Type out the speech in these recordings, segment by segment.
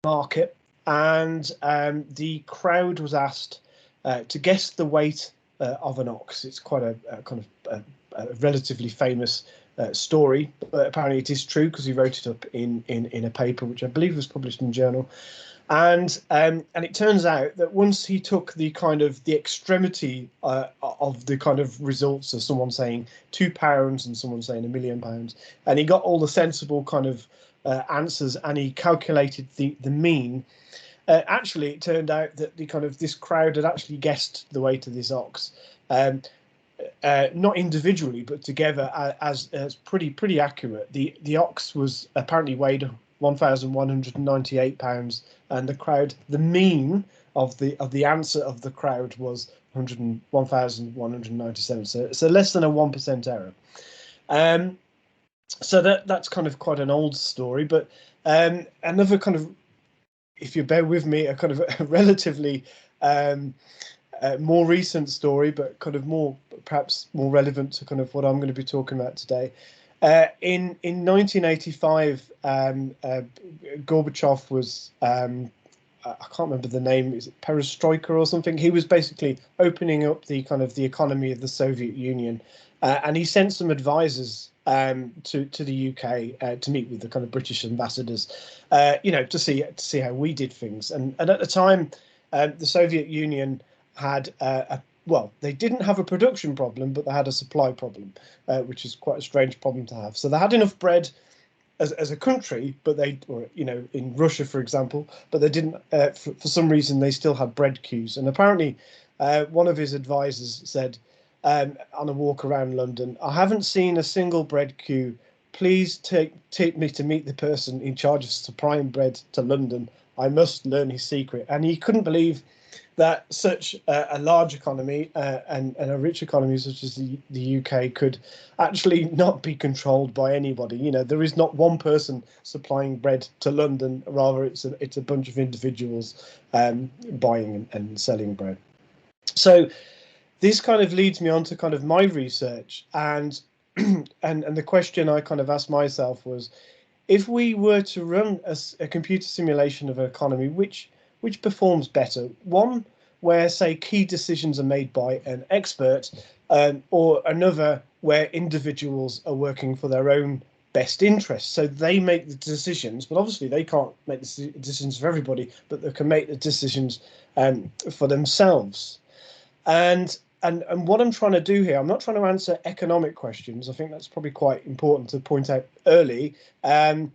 market, and the crowd was asked to guess the weight of an ox. It's quite a kind of a relatively famous story, but apparently it is true because he wrote it up in a paper which I believe was published in a journal. And it turns out that once he took the kind of the extremity of the kind of results of someone saying £2 and someone saying £1,000,000, and he got all the sensible kind of answers, and he calculated the mean. Actually, it turned out that the kind of this crowd had actually guessed the weight of this ox, not individually but together, as pretty accurate. The ox was apparently weighed 1,198 pounds, and the mean of the answer of the crowd was 1,197. So less than a 1% error. So that's kind of quite an old story, but another kind of, if you bear with me, a kind of a relatively more recent story, but kind of perhaps more relevant to kind of what I'm going to be talking about today. In 1985, Gorbachev was, I can't remember the name, is it Perestroika or something? He was basically opening up the kind of the economy of the Soviet Union, and he sent some advisors to the UK to meet with the kind of British ambassadors, to see how we did things. And at the time, the Soviet Union had they didn't have a production problem, but they had a supply problem, which is quite a strange problem to have. So they had enough bread as a country, but in Russia, for example, but they didn't, for some reason, they still had bread queues. And apparently one of his advisors said, on a walk around London, "I haven't seen a single bread queue. Please take me to meet the person in charge of supplying bread to London. I must learn his secret." And he couldn't believe that such a large economy and a rich economy such as the UK could actually not be controlled by anybody. There is not one person supplying bread to London. Rather, it's a bunch of individuals buying and selling bread. So this kind of leads me on to kind of my research, and the question I kind of asked myself was, if we were to run a computer simulation of an economy, which performs better? One where, say, key decisions are made by an expert, or another where individuals are working for their own best interests. So they make the decisions, but obviously they can't make the decisions for everybody, but they can make the decisions for themselves. And what I'm trying to do here, I'm not trying to answer economic questions. I think that's probably quite important to point out early. I'm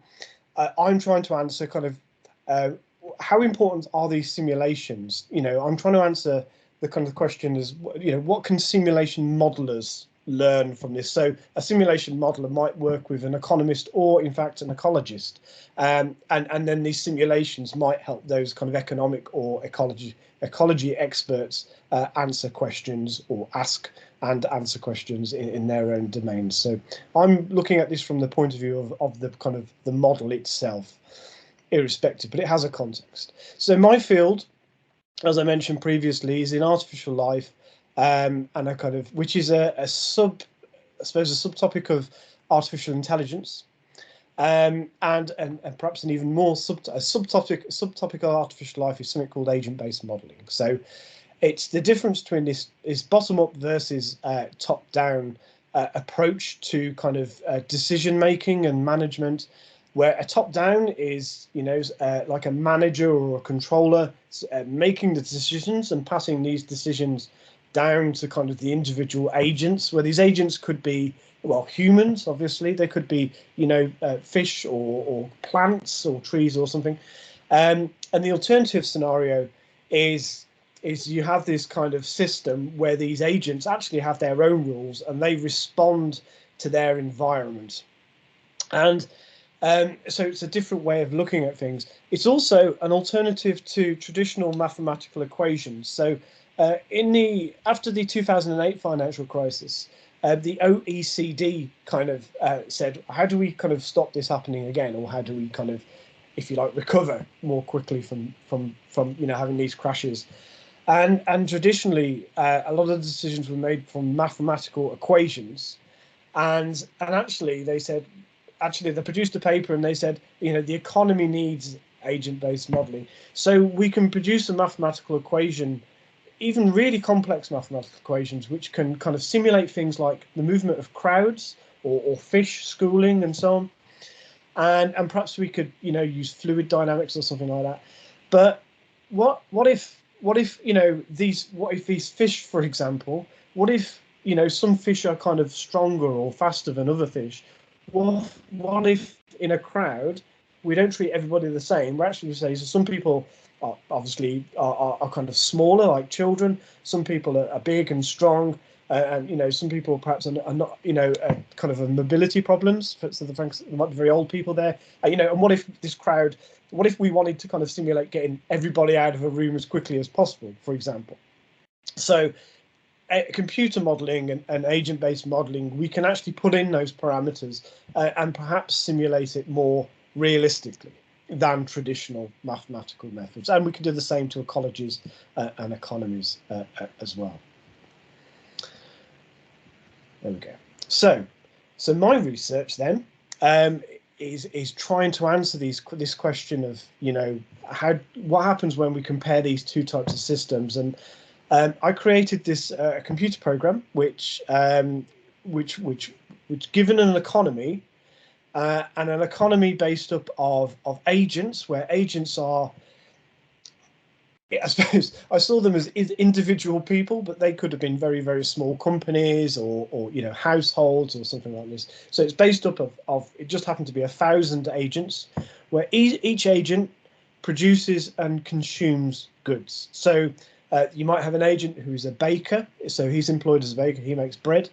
trying to answer kind of how important are these simulations? I'm trying to answer the kind of question is, what can simulation modelers learn from this? So a simulation modeler might work with an economist or, in fact, an ecologist, and then these simulations might help those kind of economic or ecology experts answer questions or ask and answer questions in their own domains. So I'm looking at this from the point of view of the kind of the model itself, irrespective, but it has a context. So my field, as I mentioned previously, is in artificial life, and a kind of, which is a subtopic of artificial intelligence, and perhaps an even more subtopic of artificial life is something called agent-based modeling. So it's the difference between this bottom-up versus top-down approach to kind of decision making and management, where a top-down is, like a manager or a controller making the decisions and passing these decisions down to kind of the individual agents, where these agents could be, well, humans, obviously. They could be, fish or plants or trees or something. And the alternative scenario is you have this kind of system where these agents actually have their own rules and they respond to their environment. And so it's a different way of looking at things. It's also an alternative to traditional mathematical equations. So after the 2008 financial crisis, the OECD kind of said, how do we kind of stop this happening again, or how do we kind of, if you like, recover more quickly from having these crashes? And traditionally, a lot of the decisions were made from mathematical equations, and actually they said. Actually, they produced a paper and they said, the economy needs agent-based modeling. So we can produce a mathematical equation, even really complex mathematical equations, which can kind of simulate things like the movement of crowds or fish schooling and so on. And perhaps we could, you know, use fluid dynamics or something like that. But what if you know what if these fish, for example, what if, you know, some fish are kind of stronger or faster than other fish? What if in a crowd we don't treat everybody the same? We actually say, so some people are obviously are kind of smaller, like children. Some people are big and strong, and you know, some people perhaps are not, you know, kind of mobility problems. So there might be very old people there, you know. And what if this crowd? What if we wanted to kind of simulate getting everybody out of a room as quickly as possible, for example? So computer modeling and agent-based modeling, we can actually put in those parameters and perhaps simulate it more realistically than traditional mathematical methods. And we can do the same to ecologies and economies as well. There we go. So my research then is trying to answer this question of, you know, what happens when we compare these two types of systems. And I created this computer program which given an economy and an economy based up of agents, where agents are, I suppose I saw them as individual people, but they could have been very, very small companies or you know, households or something like this. So it's based up of it just happened to be 1,000 agents, where each agent produces and consumes goods. So you might have an agent who's a baker, so he's employed as a baker. He makes bread,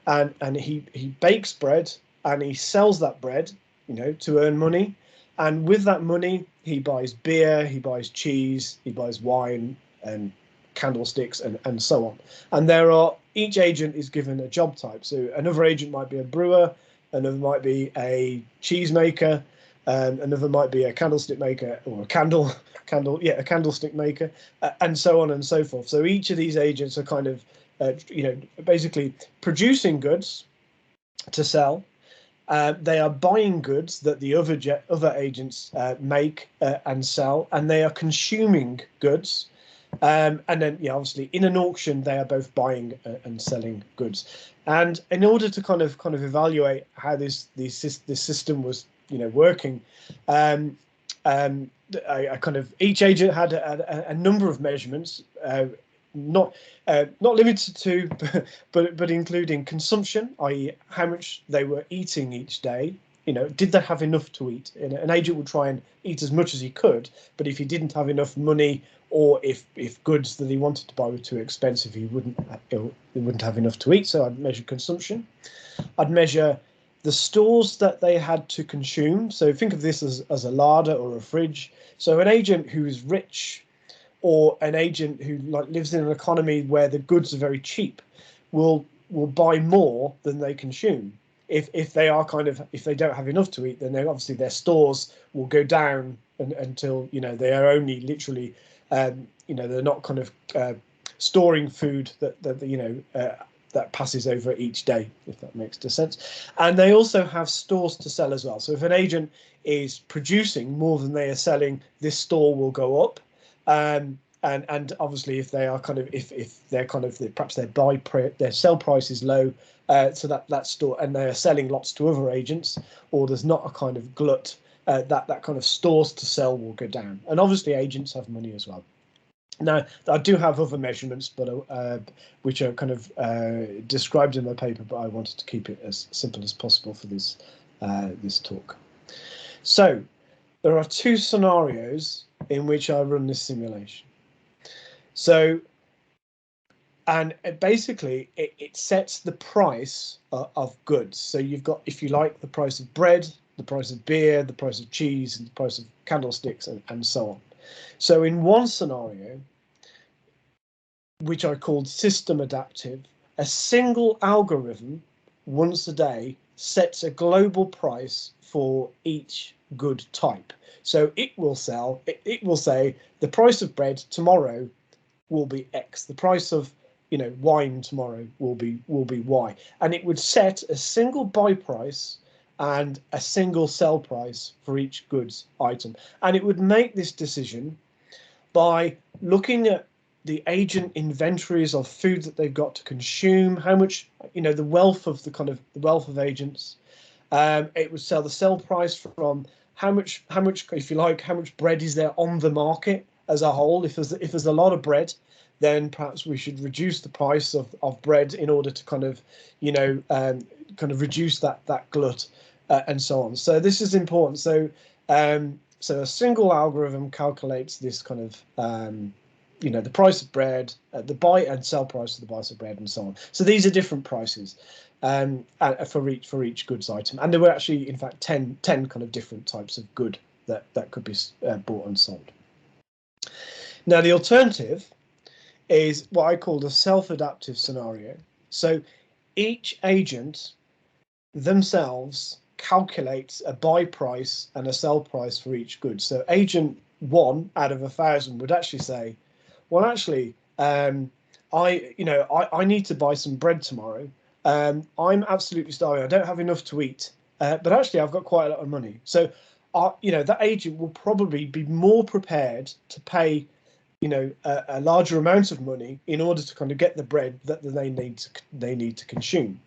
and he bakes bread and he sells that bread, you know, to earn money. And with that money, he buys beer, he buys cheese, he buys wine and candlesticks and so on. And each agent is given a job type. So another agent might be a brewer, another might be a cheese maker, another might be a candlestick maker, or a candlestick maker, and so on and so forth. So each of these agents are kind of, you know, basically producing goods to sell. They are buying goods that the other agents make and sell, and they are consuming goods. And then, yeah, obviously, in an auction, they are both buying and selling goods. And in order to kind of evaluate how this system was, you know, working, I kind of, each agent had a number of measurements. Not limited to, but including consumption, i.e., how much they were eating each day. You know, did they have enough to eat? An agent would try and eat as much as he could, but if he didn't have enough money, or if goods that he wanted to buy were too expensive, he wouldn't have enough to eat. So I'd measure consumption. I'd measure the stores that they had to consume. So think of this as a larder or a fridge. So an agent who is rich, or an agent who like lives in an economy where the goods are very cheap, will buy more than they consume. If they are if they don't have enough to eat, then obviously their stores will go down until, you know, they are only literally, you know, they're not kind of storing food that you know, that passes over each day, if that makes sense. And they also have stores to sell as well. So if an agent is producing more than they are selling, this store will go up. And obviously, if they are if they're perhaps their sell price is low, so that store, and they are selling lots to other agents, or there's not a kind of glut, that kind of stores to sell will go down. And obviously, agents have money as well. Now, I do have other measurements, but which are kind of described in my paper, but I wanted to keep it as simple as possible for this talk. So there are two scenarios in which I run this simulation. So, and basically it sets the price of goods. So you've got, if you like, the price of bread, the price of beer, the price of cheese, and the price of candlesticks, and so on. So in one scenario, which I called system adaptive, a single algorithm once a day sets a global price for each good type. So it will say the price of bread tomorrow will be X. The price of, you know, wine tomorrow will be Y. And it would set a single buy price and a single sell price for each goods item. And it would make this decision by looking at the agent inventories of food that they've got to consume, how much, the wealth of the wealth of agents. It would sell the sell price from how much, if you like, how much bread is there on the market as a whole. If there's a lot of bread, then perhaps we should reduce the price of bread in order to kind of reduce that glut, and so on. So this is important. So so a single algorithm calculates this kind of the price of bread, the buy and sell price of the price of bread, and so on. So these are different prices for each goods item, and there were actually, in fact, 10 kind of different types of good that could be bought and sold. Now, the alternative is what I call the self-adaptive scenario. So each agent themselves calculates a buy price and a sell price for each good. So agent 1 out of 1,000 would actually say, well, actually, I need to buy some bread tomorrow. I'm absolutely starving. I don't have enough to eat, but actually I've got quite a lot of money. So, that agent will probably be more prepared to pay, a larger amount of money in order to kind of get the bread that they need to consume.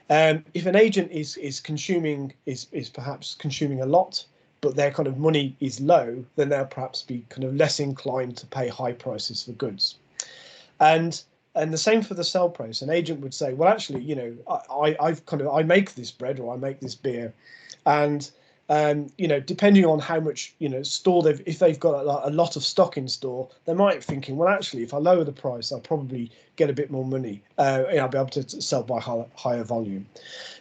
If an agent is perhaps consuming a lot, but their kind of money is low, then they'll perhaps be kind of less inclined to pay high prices for goods. And the same for the sell price. An agent would say, well, actually, I make this bread or I make this beer, and depending on how much store if they've got a lot of stock in store, they might be thinking, well, actually, if I lower the price, I'll probably get a bit more money. I'll be able to sell by higher volume.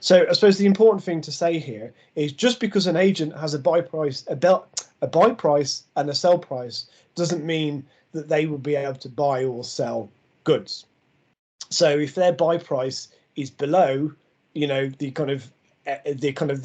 So I suppose the important thing to say here is just because an agent has a buy price and a sell price doesn't mean that they will be able to buy or sell goods. So if their buy price is below, the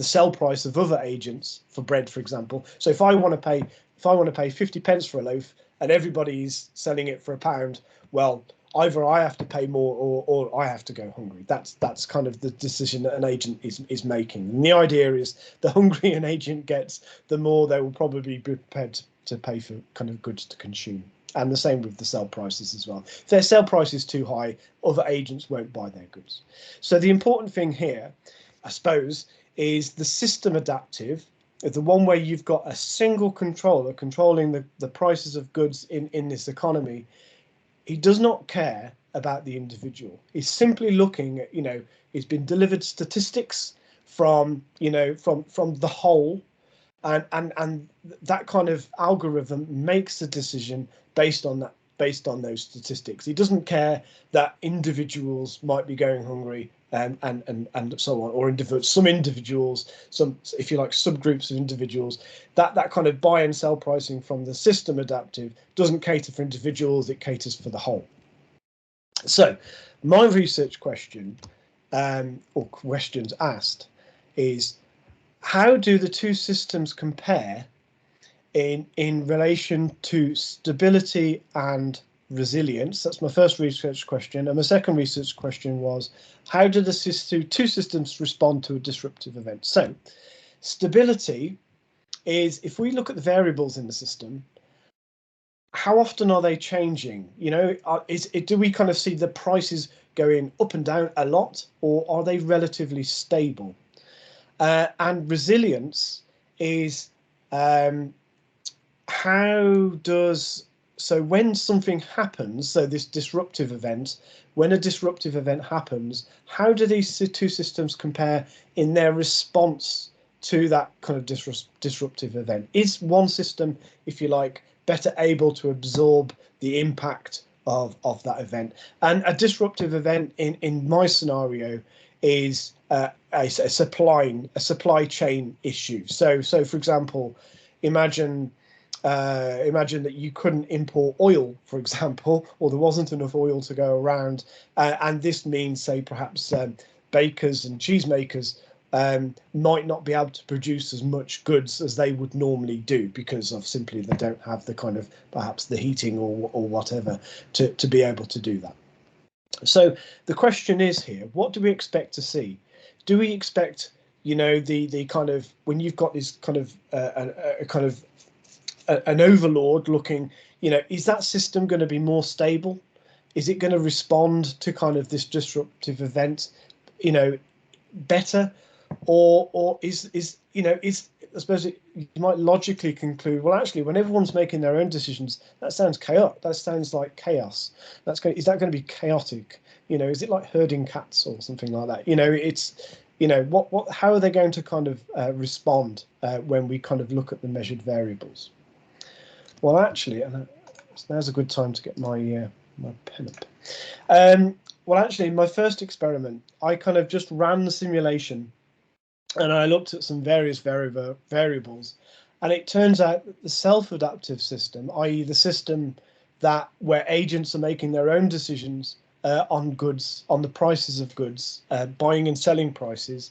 sell price of other agents for bread, for example. So if I want to pay 50 pence for a loaf and everybody's selling it for £1, well, either I have to pay more or I have to go hungry. That's kind of the decision that an agent is making. And the idea is the hungrier an agent gets, the more they will probably be prepared to pay for kind of goods to consume. And the same with the sell prices as well. If their sell price is too high, other agents won't buy their goods. So the important thing here, I suppose, is the system adaptive, the one where you've got a single controller controlling the prices of goods in this economy. He does not care about the individual. He's simply looking at, he's been delivered statistics from the whole, and that kind of algorithm makes a decision based on those statistics. He doesn't care that individuals might be going hungry and so on, or some individuals, if you like, subgroups of individuals. That kind of buy and sell pricing from the system adaptive doesn't cater for individuals, it caters for the whole. So my research question, or questions asked, is how do the two systems compare in relation to stability and resilience? That's my first research question. And my second research question was, how do the two systems respond to a disruptive event? So stability is, if we look at the variables in the system, how often are they changing? Do we kind of see the prices going up and down a lot, or are they relatively stable? And resilience is, so when something happens, so this disruptive event, when a disruptive event happens, how do these two systems compare in their response to that kind of disruptive event? Is one system, if you like, better able to absorb the impact of that event? And a disruptive event in my scenario is a supply chain issue. So for example, imagine that you couldn't import oil, for example, or there wasn't enough oil to go around, and this means, say, perhaps bakers and cheesemakers might not be able to produce as much goods as they would normally do because of simply they don't have the kind of perhaps the heating or whatever to be able to do that. So the question is here, what do we expect to see? Do we expect you know, the kind of, when you've got this kind of an overlord looking, you know, is that system going to be more stable? Is it going to respond to kind of this disruptive event, you know, better? Or is you know, is, I suppose you might logically conclude, well, actually, when everyone's making their own decisions, that sounds chaotic. That sounds like chaos. Is that going to be chaotic? You know, is it like herding cats or something like that? You know, it's, you know, how are they going to kind of respond when we kind of look at the measured variables? Well, actually, and now's a good time to get my my pen up. Well, actually, in my first experiment, I kind of just ran the simulation, and I looked at some various variables, and it turns out that the self-adaptive system, i.e. the system where agents are making their own decisions on goods, on the prices of goods, buying and selling prices,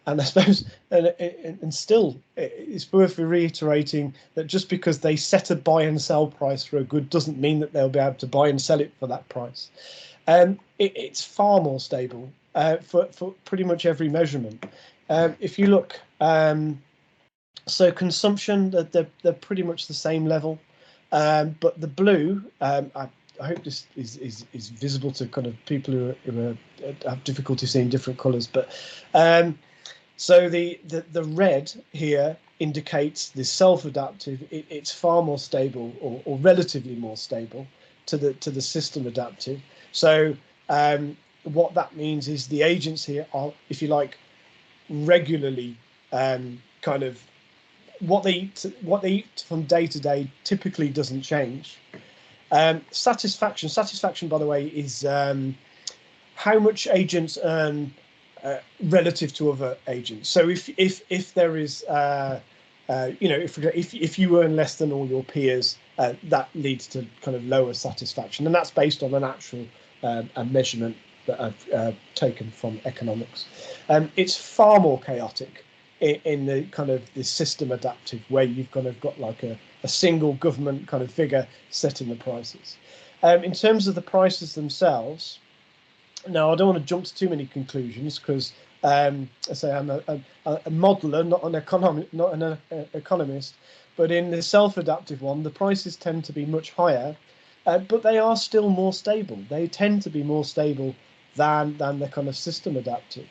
and I suppose, and still, it's worth reiterating that just because they set a buy and sell price for a good doesn't mean that they'll be able to buy and sell it for that price. It's far more stable for pretty much every measurement. If you look, so consumption, they're pretty much the same level, but the blue, I hope this is visible to kind of people who have difficulty seeing different colours, but so the red here indicates the self-adaptive. It's far more stable, or relatively more stable to the system adaptive. So what that means is the agents here are, if you like, regularly kind of what they eat from day to day typically doesn't change. Satisfaction, by the way, is how much agents earn relative to other agents. So if there is you know, if you earn less than all your peers, that leads to kind of lower satisfaction, and that's based on an actual a measurement that I've taken from economics. It's far more chaotic in the kind of the system adaptive, where you've kind of got like a single government kind of figure setting the prices. In terms of the prices themselves, now I don't want to jump to too many conclusions, because I say I'm a modeler, not an economist. But in the self-adaptive one, the prices tend to be much higher, but they are still more stable. They tend to be more stable than the kind of system adaptive,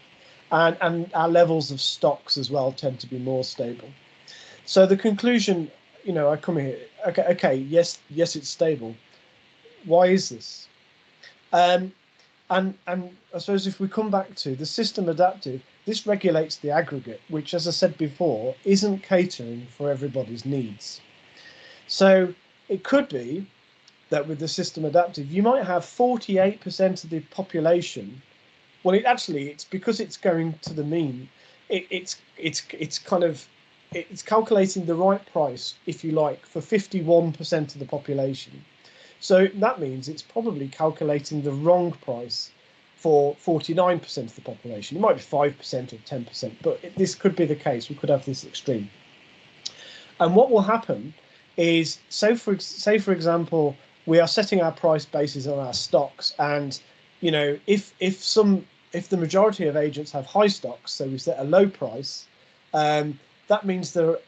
and our levels of stocks as well tend to be more stable. So the conclusion, you know, I come here. Okay, yes, it's stable. Why is this? And I suppose if we come back to the system adaptive, this regulates the aggregate, which, as I said before, isn't catering for everybody's needs. So it could be that with the system adaptive, you might have 48% of the population. Well, it's because it's going to the mean. It's calculating the right price, if you like, for 51% of the population. So that means it's probably calculating the wrong price for 49% of the population. It might be 5% or 10%, but this could be the case. We could have this extreme. And what will happen is, say for example, we are setting our price bases on our stocks, and you know, if the majority of agents have high stocks, so we set a low price, that means there are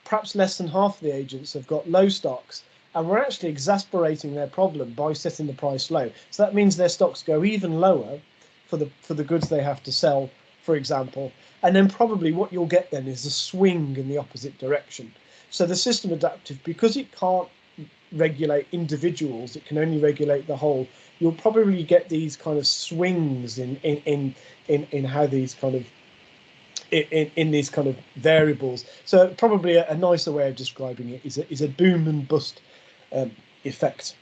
perhaps less than half of the agents have got low stocks, and we're actually exasperating their problem by setting the price low. So that means their stocks go even lower for the goods they have to sell, for example, and then probably what you'll get then is a swing in the opposite direction. So the system adaptive, because it can't regulate individuals, it can only regulate the whole. You'll probably get these kind of swings in how these kind of in these kind of variables. So probably a nicer way of describing it is a boom and bust effect.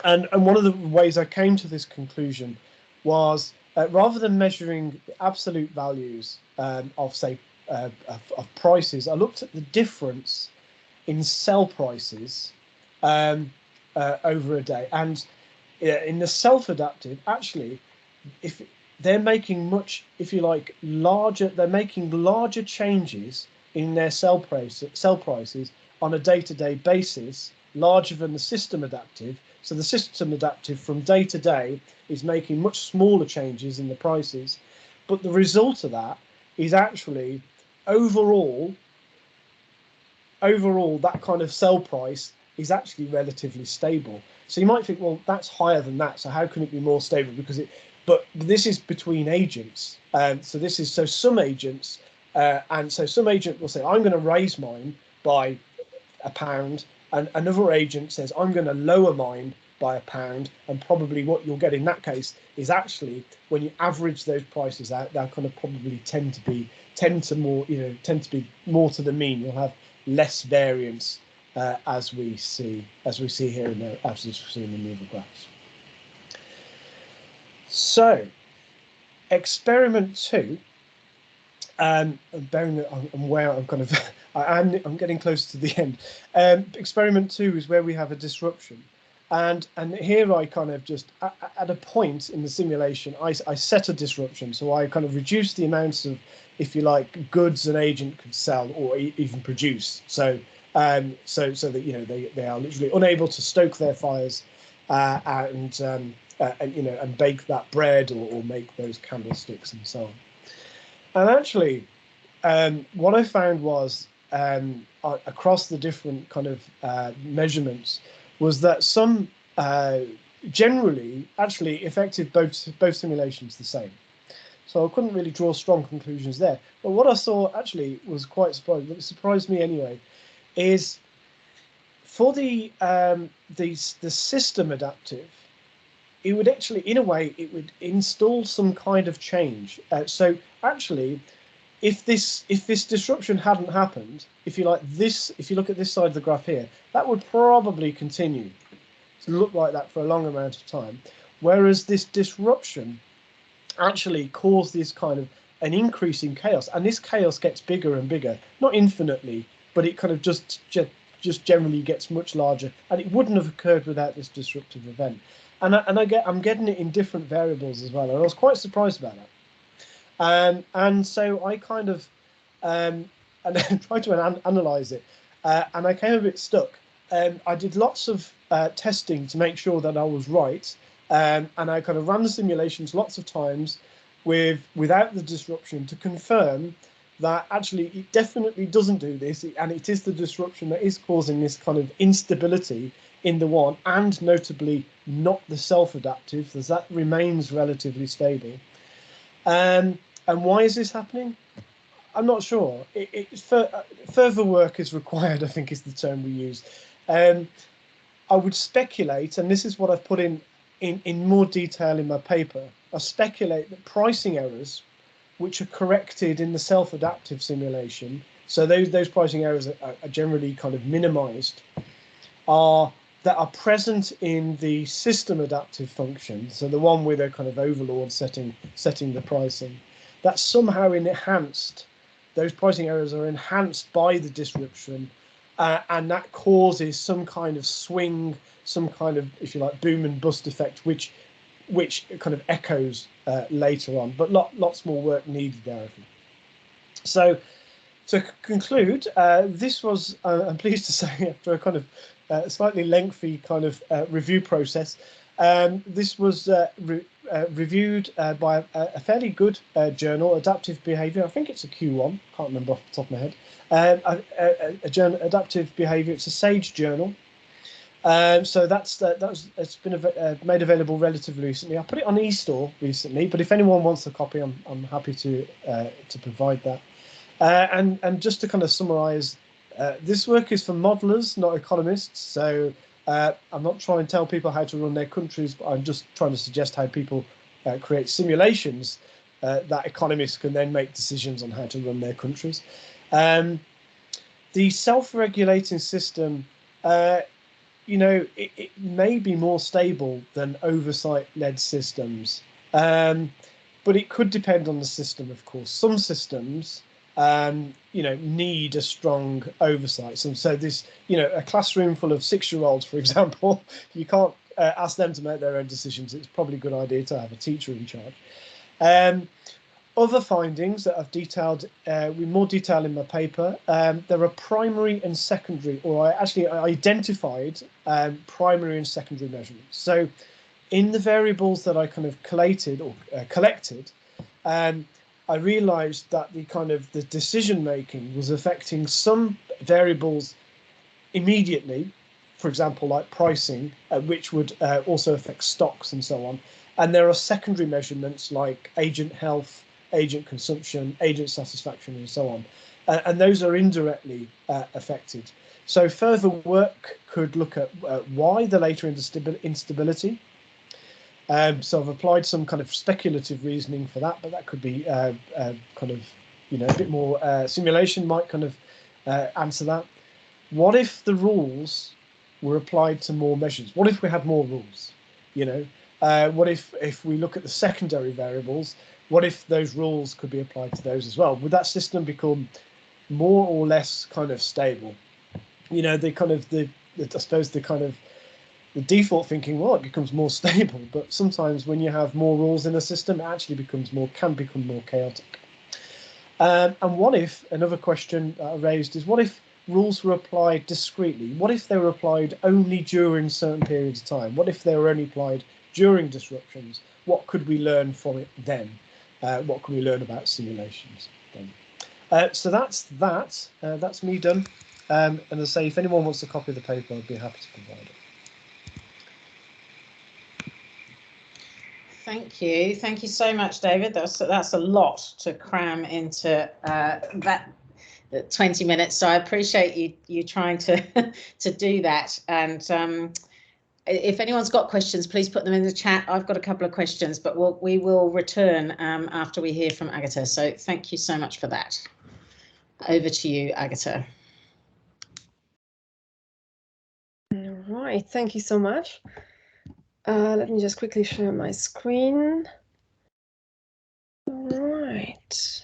And one of the ways I came to this conclusion was rather than measuring the absolute values of say of prices, I looked at the difference in sell prices over a day. And in the self-adaptive, actually, if they're making much, if you like, they're making larger changes in their sell prices on a day-to-day basis, larger than the system adaptive. So the system adaptive from day to day is making much smaller changes in the prices, but the result of that is actually overall that kind of sell price is actually relatively stable. So you might think, well, that's higher than that, so how can it be more stable? But this is between agents. So some agents, and so some agent will say, I'm going to raise mine by £1, and another agent says, I'm going to lower mine by £1, and probably what you'll get in that case is actually, when you average those prices out, they'll kind of probably tend to be more to the mean. You'll have less variance, as we see here in the middle graphs. So, experiment 2. I'm getting close to the end. Experiment 2 is where we have a disruption, and here I kind of just at a point in the simulation I set a disruption, so I kind of reduce the amounts of, if you like, goods an agent could sell or even produce. So that they are literally unable to stoke their fires and bake that bread or make those candlesticks and so on. And actually, what I found was across the different kind of measurements was that some generally actually affected both simulations the same. So I couldn't really draw strong conclusions there. But what I saw actually was quite surprising. It surprised me anyway. Is for the system adaptive, it would actually, in a way, it would install some kind of change. So actually, if this disruption hadn't happened, if you look at this side of the graph here, that would probably continue to look like that for a long amount of time. Whereas this disruption actually caused this kind of an increase in chaos, and this chaos gets bigger and bigger, not infinitely, but it kind of just generally gets much larger, and it wouldn't have occurred without this disruptive event. And I'm getting it in different variables as well, and I was quite surprised about that. And so I kind of and then tried to analyze it, and I came a bit stuck. I did lots of testing to make sure that I was right, and I kind of ran the simulations lots of times without the disruption to confirm that actually it definitely doesn't do this, and it is the disruption that is causing this kind of instability in the one, and notably not the self-adaptive, as that remains relatively stable. And why is this happening? I'm not sure. Further work is required, I think is the term we use. I would speculate, and this is what I've put in more detail in my paper, I speculate that pricing errors, which are corrected in the self-adaptive simulation, so those pricing errors are generally kind of minimized, that are present in the system adaptive function, so the one with a kind of overlord setting the pricing, that somehow enhanced, those pricing errors are enhanced by the disruption, and that causes some kind of swing, some kind of, if you like, boom and bust effect, which kind of echoes later on, but lots more work needed there, I think. So to conclude, this was, I'm pleased to say, after a kind of slightly lengthy kind of review process, this was reviewed by a fairly good journal, Adaptive Behavior. I think it's a Q1, can't remember off the top of my head. A journal, Adaptive Behavior. It's a SAGE journal. So it's been made available relatively recently. I put it on eStore recently, but if anyone wants a copy, I'm happy to provide that. And just to kind of summarise, this work is for modelers, not economists. So I'm not trying to tell people how to run their countries, but I'm just trying to suggest how people create simulations that economists can then make decisions on how to run their countries. The self-regulating system, it may be more stable than oversight-led systems, but it could depend on the system, of course. Some systems, need a strong oversight. So this, a classroom full of 6-year-olds, for example, you can't ask them to make their own decisions. It's probably a good idea to have a teacher in charge. Other findings that I've detailed with more detail in my paper, there are primary and secondary, or I identified primary and secondary measurements. So in the variables that I kind of collected, I realized that the decision making was affecting some variables immediately, for example, like pricing, which would also affect stocks and so on. And there are secondary measurements like agent health, agent consumption, agent satisfaction, and so on. And those are indirectly affected. So further work could look at why the later instability. So I've applied some kind of speculative reasoning for that, but that could be a bit more simulation might kind of answer that. What if the rules were applied to more measures? What if we had more rules? What if we look at the secondary variables? What if those rules could be applied to those as well? Would that system become more or less kind of stable? The default thinking, well, it becomes more stable, but sometimes when you have more rules in a system, it actually can become more chaotic. And what if, another question I raised is, what if rules were applied discreetly? What if they were applied only during certain periods of time? What if they were only applied during disruptions? What could we learn from it then? What can we learn about simulations then? So that's that. That's me done. And as I say, if anyone wants a copy of the paper, I'd be happy to provide it. Thank you so much, David. That's a lot to cram into that 20 minutes. So I appreciate you trying to do that. And if anyone's got questions, please put them in the chat. I've got a couple of questions, but we will return after we hear from Agata. So thank you so much for that. Over to you, Agata. All right, thank you so much. Let me just quickly share my screen. All right.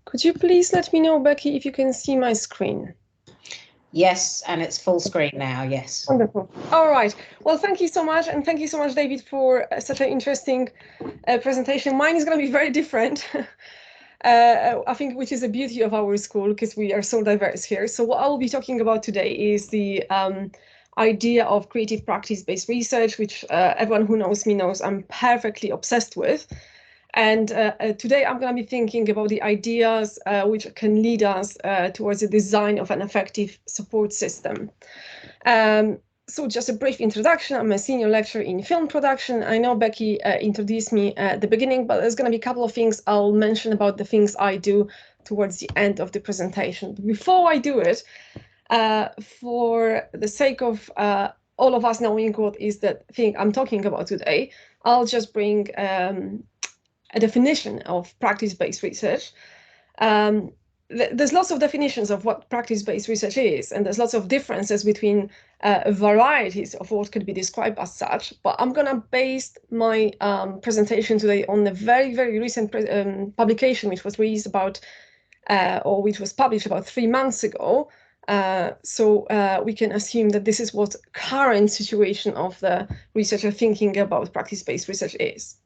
Could you please let me know, Becky, if you can see my screen? Yes, and it's full screen now, yes. Wonderful. All right. Well, thank you so much. And thank you so much, David, for such an interesting presentation. Mine is going to be very different. I think which is the beauty of our school, because we are so diverse here. So what I will be talking about today is the idea of creative practice-based research, which everyone who knows me knows I'm perfectly obsessed with. And today I'm going to be thinking about the ideas which can lead us towards the design of an effective support system. So just a brief introduction. I'm a senior lecturer in film production. I know Becky introduced me at the beginning, but there's going to be a couple of things I'll mention about the things I do towards the end of the presentation. But before I do it, for the sake of all of us knowing what is the thing I'm talking about today, I'll just bring a definition of practice-based research. There's lots of definitions of what practice-based research is, and there's lots of differences between varieties of what could be described as such. But I'm going to base my presentation today on a very, very recent publication, which was released which was published about 3 months ago. So we can assume that this is what current situation of the researcher thinking about practice-based research is.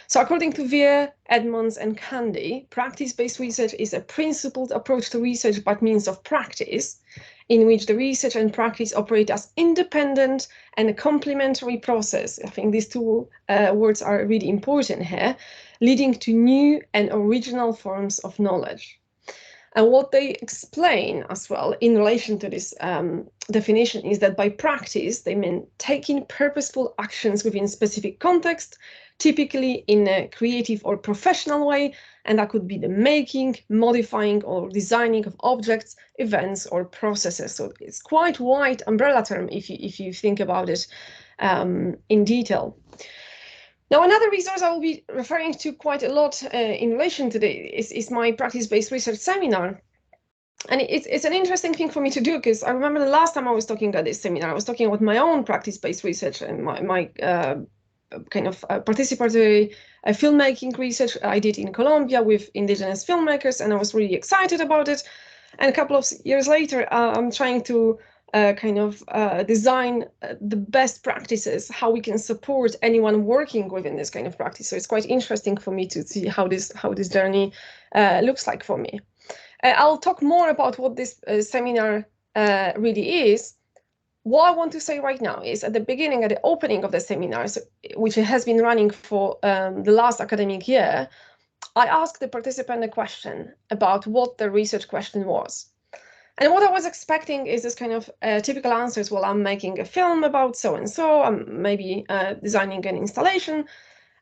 So according to Weir, Edmonds, and Candy, practice-based research is a principled approach to research by means of practice, in which the research and practice operate as independent and a complementary process. I think these two words are really important here, leading to new and original forms of knowledge. And what they explain as well in relation to this definition is that by practice, they mean taking purposeful actions within specific context, typically in a creative or professional way, and that could be the making, modifying, or designing of objects, events, or processes. So it's quite wide umbrella term if you think about it in detail. Now, another resource I will be referring to quite a lot in relation to this is my practice-based research seminar. And it's an interesting thing for me to do, because I remember the last time I was talking at this seminar, I was talking about my own practice-based research and my kind of participatory filmmaking research I did in Colombia with indigenous filmmakers, and I was really excited about it. And a couple of years later, I'm trying to design the best practices, how we can support anyone working within this kind of practice. So it's quite interesting for me to see how this journey looks like for me. I'll talk more about what this seminar really is. What I want to say right now is at the opening of the seminars, which has been running for the last academic year, I asked the participant a question about what the research question was. And what I was expecting is this kind of typical answers. Well, I'm making a film about so-and-so, I'm maybe designing an installation.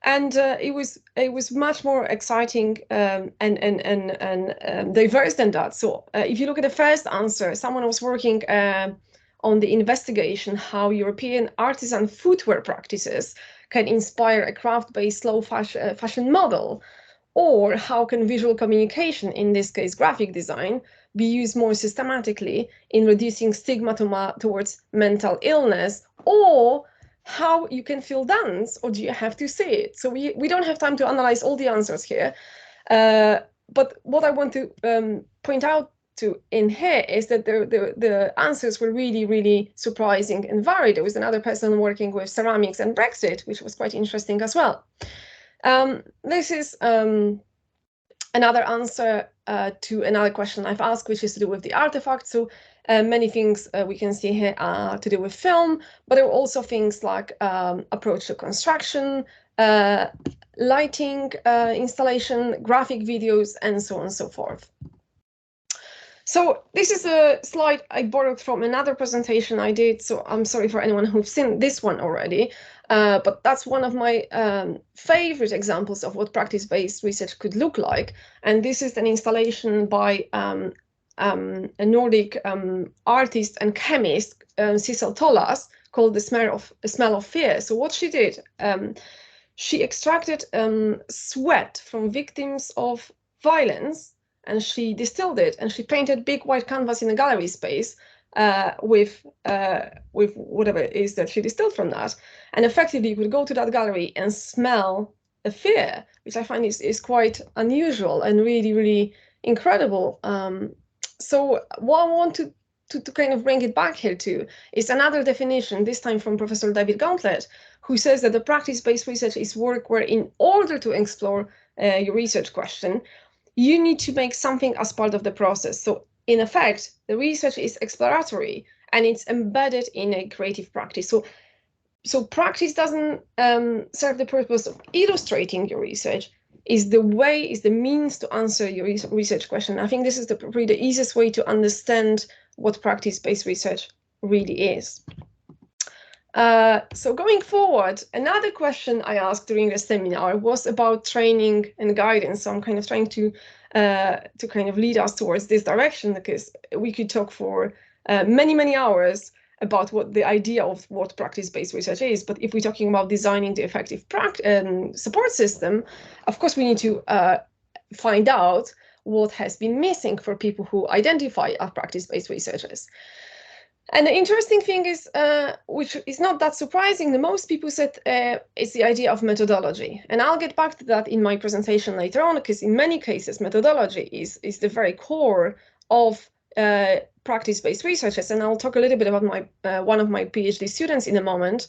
And it was much more exciting and diverse than that. So if you look at the first answer, someone was working on the investigation how European artisan footwear practices can inspire a craft-based slow fashion model, or how can visual communication, in this case graphic design, be used more systematically in reducing stigma towards mental illness, or how you can feel dance, or do you have to see it? So we don't have time to analyze all the answers here. But what I want to point out to in here is that the answers were really, really surprising and varied. There was another person working with ceramics and Brexit, which was quite interesting as well. This is another answer to another question I've asked, which is to do with the artifact. So many things we can see here are to do with film, but there are also things like approach to construction, lighting, installation, graphic videos, and so on and so forth. So this is a slide I borrowed from another presentation I did, so I'm sorry for anyone who's seen this one already, but that's one of my favorite examples of what practice-based research could look like. And this is an installation by a Nordic artist and chemist, Sissel Tollas, called The Smell of Fear. So what she did, she extracted sweat from victims of violence, and she distilled it, and she painted big white canvas in a gallery space with whatever it is that she distilled from that. And effectively, you could go to that gallery and smell a fear, which I find is quite unusual and really, really incredible. So what I want to kind of bring it back here to is another definition, this time from Professor David Gauntlet, who says that the practice-based research is work where, in order to explore your research question, you need to make something as part of the process. So in effect, the research is exploratory and it's embedded in a creative practice. So practice doesn't serve the purpose of illustrating your research, is the means to answer your research question. I think this is probably the easiest way to understand what practice-based research really is. So going forward, another question I asked during the seminar was about training and guidance. So I'm kind of trying to kind of lead us towards this direction, because we could talk for many hours about what the idea of what practice-based research is. But if we're talking about designing the effective support system, of course we need to find out what has been missing for people who identify as practice-based researchers. And the interesting thing is, which is not that surprising, that most people said it's the idea of methodology. And I'll get back to that in my presentation later on, because in many cases, methodology is the very core of practice-based researchers. And I'll talk a little bit about one of my PhD students in a moment.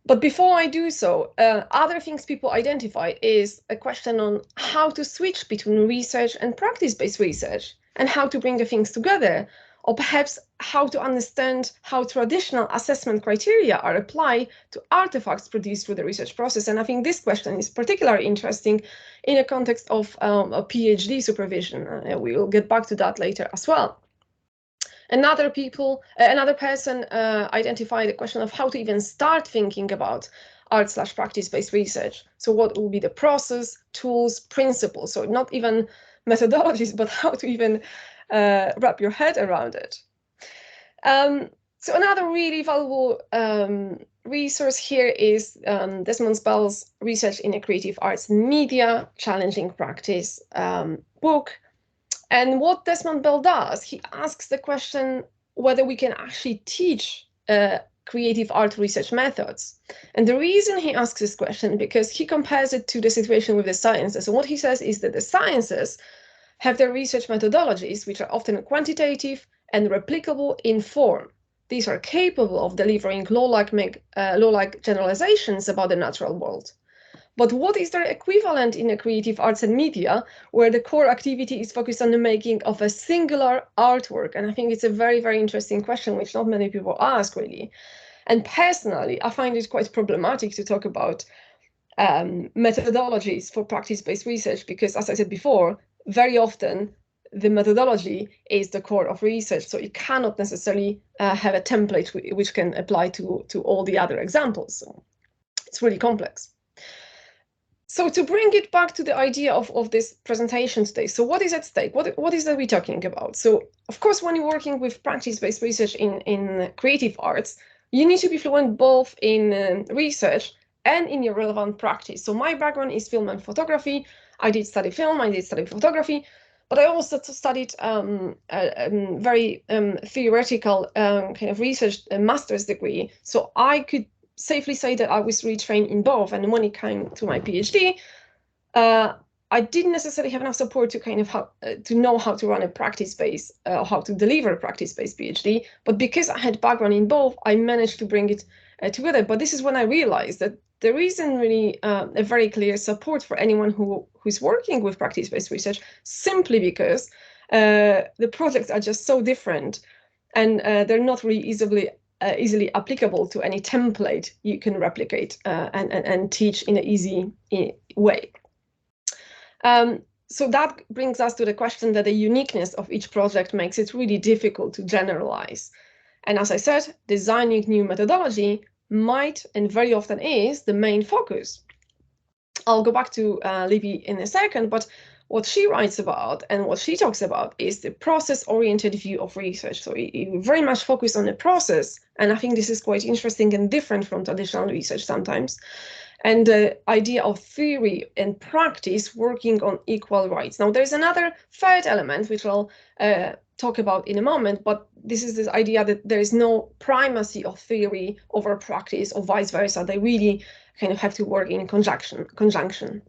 But before I do so, other things people identify is a question on how to switch between research and practice-based research, and how to bring the things together, or perhaps how to understand how traditional assessment criteria are applied to artifacts produced through the research process. And I think this question is particularly interesting in a context of a PhD supervision. We will get back to that later as well. Another person identified the question of how to even start thinking about art/practice-based research. So what will be the process, tools, principles? So not even methodologies, but how to even wrap your head around it. So another really valuable resource here is Desmond Bell's Research in the Creative Arts and Media, Challenging Practice book. And what Desmond Bell does, he asks the question whether we can actually teach creative art research methods. And the reason he asks this question, because he compares it to the situation with the sciences. And what he says is that the sciences have their research methodologies, which are often quantitative and replicable in form. These are capable of delivering law-like generalizations about the natural world. But what is their equivalent in the creative arts and media, where the core activity is focused on the making of a singular artwork? And I think it's a very, very interesting question, which not many people ask, really. And personally, I find it quite problematic to talk about methodologies for practice-based research, because as I said before, very often the methodology is the core of research, so you cannot necessarily have a template which can apply to all the other examples. So it's really complex. So to bring it back to the idea of this presentation today, so what is at stake? What is that we're talking about? So of course, when you're working with practice-based research in creative arts, you need to be fluent both in research and in your relevant practice. So my background is film and photography. I did study film, I did study photography, but I also studied a very theoretical kind of research master's degree. So I could safely say that I was retrained in both. And when it came to my PhD, I didn't necessarily have enough support to kind of to know how to run a practice-based or how to deliver a practice-based PhD. But because I had background in both, I managed to bring it together. But this is when I realized that there isn't really a very clear support for anyone who's working with practice-based research, simply because the projects are just so different, and they're not really easily applicable to any template you can replicate and teach in an easy way. So that brings us to the question that the uniqueness of each project makes it really difficult to generalize. And as I said, designing new methodology might and very often is the main focus. I'll go back to Libby in a second, but what she writes about and what she talks about is the process-oriented view of research. So you very much focus on the process, and I think this is quite interesting and different from traditional research sometimes. And the idea of theory and practice working on equal rights. Now, there's another third element, which I'll talk about in a moment, but this is this idea that there is no primacy of theory over practice or vice versa. They really kind of have to work in conjunction.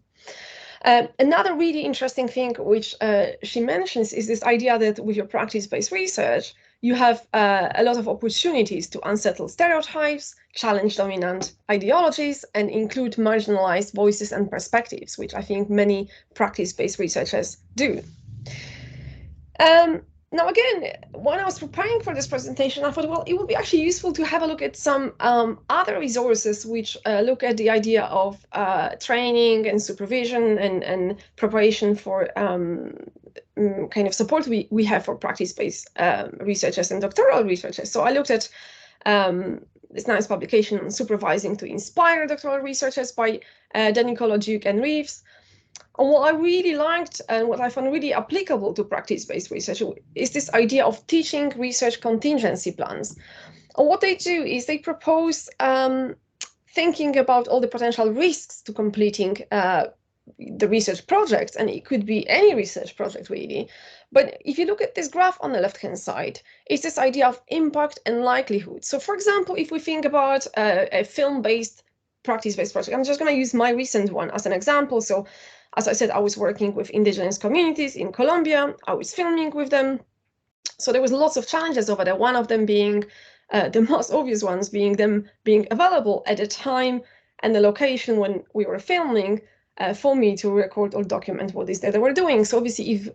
Another really interesting thing which she mentions is this idea that with your practice-based research, you have a lot of opportunities to unsettle stereotypes, challenge dominant ideologies, and include marginalized voices and perspectives, which I think many practice-based researchers do. Now, again, when I was preparing for this presentation, I thought, well, it would be actually useful to have a look at some other resources which look at the idea of training and supervision and preparation for kind of support we have for practice-based researchers and doctoral researchers. So I looked at this nice publication on Supervising to Inspire Doctoral Researchers by Denicola, Duke, and Reeves. And what I really liked and what I found really applicable to practice-based research is this idea of teaching research contingency plans. And what they do is they propose thinking about all the potential risks to completing the research projects, and it could be any research project really. But if you look at this graph on the left-hand side, it's this idea of impact and likelihood. So for example, if we think about a film-based practice-based project, I'm just going to use my recent one as an example. So as I said, I was working with indigenous communities in Colombia. I was filming with them. So there was lots of challenges over there. One of them being the most obvious ones being them being available at the time and the location when we were filming for me to record or document what is that they were doing. So obviously, if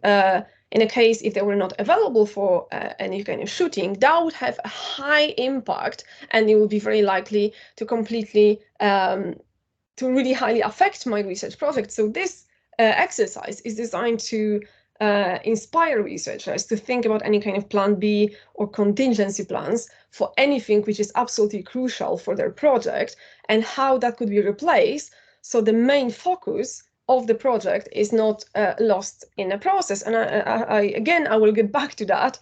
in a case if they were not available for any kind of shooting, that would have a high impact, and it would be very likely to completely to really highly affect my research project. So this exercise is designed to inspire researchers to think about any kind of plan B or contingency plans for anything which is absolutely crucial for their project and how that could be replaced. So the main focus of the project is not lost in the process. And I will get back to that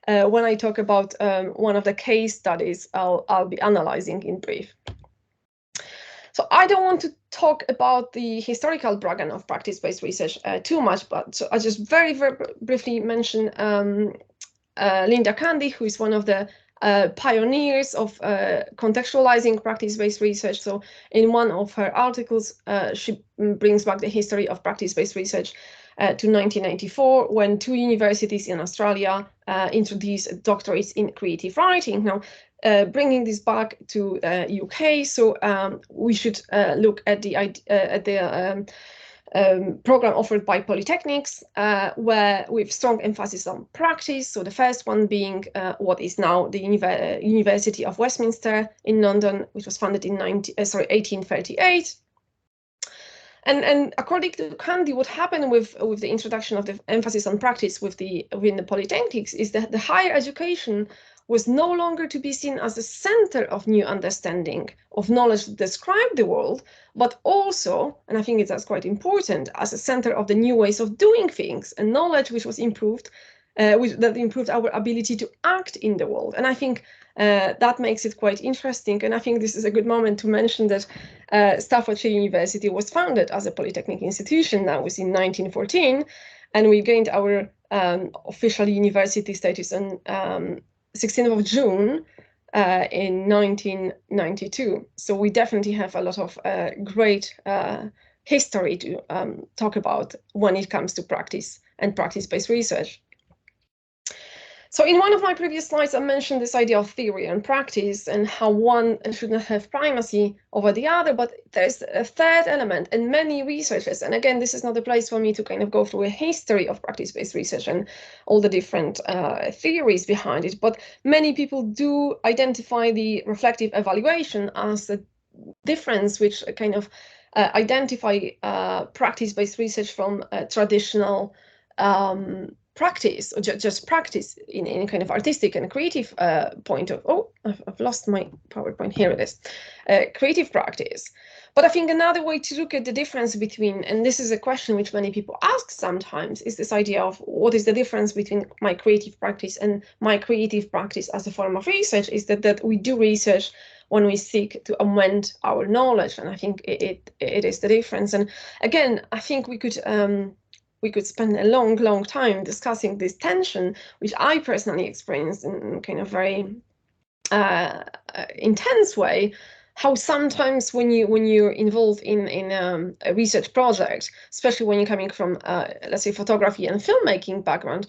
when I talk about one of the case studies I'll be analyzing in brief. So I don't want to talk about the historical background of practice-based research too much, but so I just very, very briefly mention Linda Candy, who is one of the pioneers of contextualizing practice-based research. So in one of her articles, she brings back the history of practice-based research to 1994, when 2 universities in Australia introduced doctorates in creative writing. Now, bringing this back to UK, so we should look at the program offered by polytechnics, where with strong emphasis on practice. So the first one being what is now the University of Westminster in London, which was founded in 1838. And according to Candy, what happened with the introduction of the emphasis on practice within the polytechnics is that the higher education was no longer to be seen as the center of new understanding of knowledge that described the world, but also, and I think that's quite important, as a center of the new ways of doing things and knowledge which was improved, that improved our ability to act in the world. And I think that makes it quite interesting. And I think this is a good moment to mention that Staffordshire University was founded as a polytechnic institution. That was in 1914, and we gained our official university status on 16th of June in 1992. So we definitely have a lot of great history to talk about when it comes to practice and practice-based research. So in one of my previous slides, I mentioned this idea of theory and practice and how one should not have primacy over the other, but there's a third element, and many researchers, and again, this is not a place for me to kind of go through a history of practice-based research and all the different theories behind it, but many people do identify the reflective evaluation as a difference which kind of identify practice-based research from traditional practice, or just practice in any kind of artistic and creative point of, I've lost my PowerPoint, here it is, creative practice. But I think another way to look at the difference between, and this is a question which many people ask sometimes, is this idea of what is the difference between my creative practice and my creative practice as a form of research, is that we do research when we seek to amend our knowledge. And I think it is the difference. And again, I think we could spend a long time discussing this tension, which I personally experienced in kind of very intense way. How sometimes when you're involved in a research project, especially when you're coming from let's say photography and filmmaking background,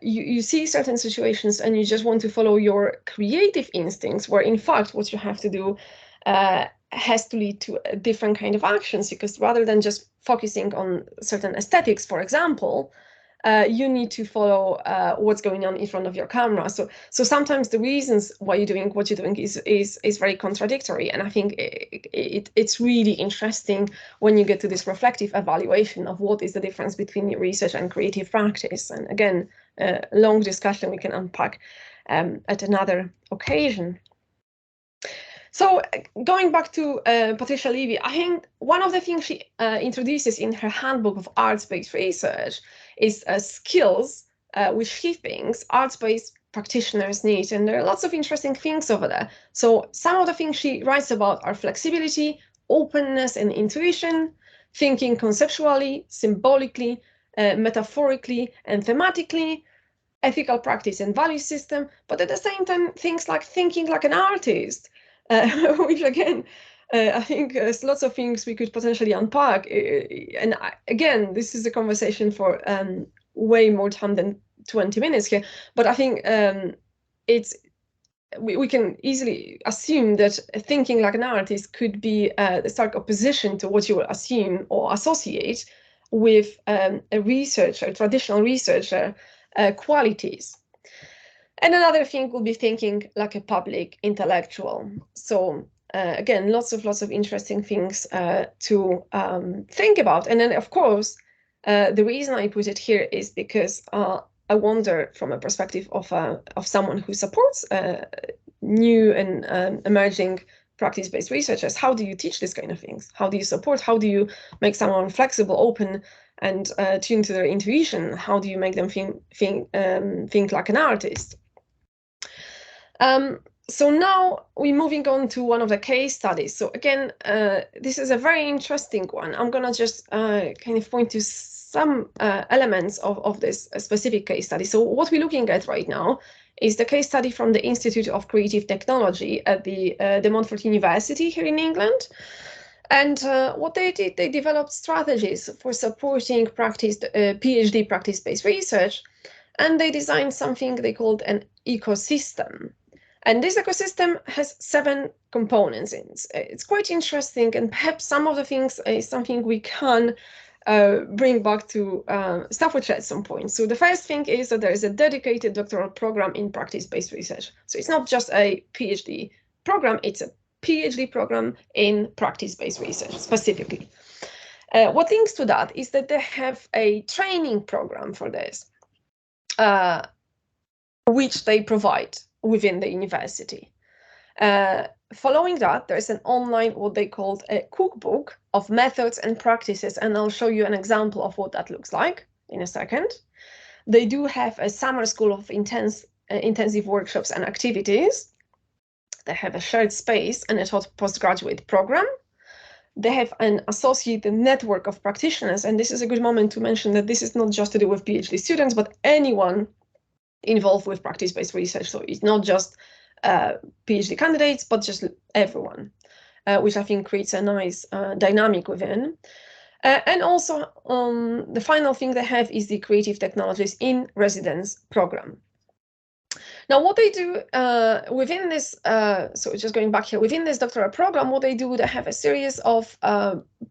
you see certain situations and you just want to follow your creative instincts, where in fact what you have to do has to lead to a different kind of actions, because rather than just focusing on certain aesthetics, for example, you need to follow what's going on in front of your camera. So sometimes the reasons why you're doing what you're doing is very contradictory. And I think it's really interesting when you get to this reflective evaluation of what is the difference between research and creative practice. And again, a long discussion we can unpack at another occasion. So going back to Patricia Levy, I think one of the things she introduces in her handbook of arts-based research is skills which she thinks arts-based practitioners need. And there are lots of interesting things over there. So some of the things she writes about are flexibility, openness and intuition, thinking conceptually, symbolically, metaphorically and thematically, ethical practice and value system, but at the same time, things like thinking like an artist, which again, I think there's lots of things we could potentially unpack. And again, this is a conversation for way more time than 20 minutes here. But I think we can easily assume that thinking like an artist could be the stark opposition to what you will assume or associate with a researcher, traditional researcher qualities. And another thing will be thinking like a public intellectual. So again, lots of interesting things to think about. And then, of course, the reason I put it here is because I wonder, from a perspective of someone who supports new and emerging practice-based researchers, how do you teach this kind of things? How do you support? How do you make someone flexible, open, and tuned to their intuition? How do you make them think like an artist? So now we're moving on to one of the case studies. So again, this is a very interesting one. I'm gonna just kind of point to some elements of this specific case study. So what we're looking at right now is the case study from the Institute of Creative Technology at the De Montfort University here in England. And what they did, they developed strategies for supporting PhD practice-based research, and they designed something they called an ecosystem. And this ecosystem has 7 components. It's quite interesting, and perhaps some of the things is something we can bring back to Staffordshire at some point. So the first thing is that there is a dedicated doctoral program in practice-based research. So it's not just a PhD program, it's a PhD program in practice-based research specifically. What links to that is that they have a training program for this, which they provide within the university. Following that, there's an online, what they called a cookbook of methods and practices, and I'll show you an example of what that looks like in a second. They do have a summer school of intensive workshops and activities. They have a shared space and a postgraduate program. They have an associated network of practitioners, and this is a good moment to mention that this is not just to do with PhD students, but anyone involved with practice-based research. So it's not just PhD candidates, but just everyone, which I think creates a nice dynamic within. And also, the final thing they have is the Creative Technologies in Residence program. Now, what they do within this, so just going back here, within this doctoral program, what they do, they have a series of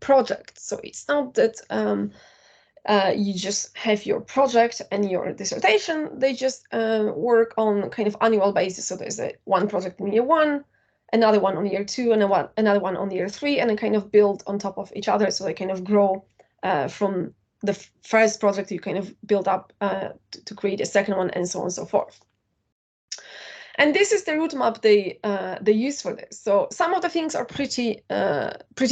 projects. So it's not that you just have your project and your dissertation. They just work on kind of annual basis. So there's one project in year 1, another one on year 2, and another one on year 3, and then kind of build on top of each other. So they kind of grow from the first project, you kind of build up to create a second one, and so on and so forth. And this is the roadmap they use for this. So some of the things are pretty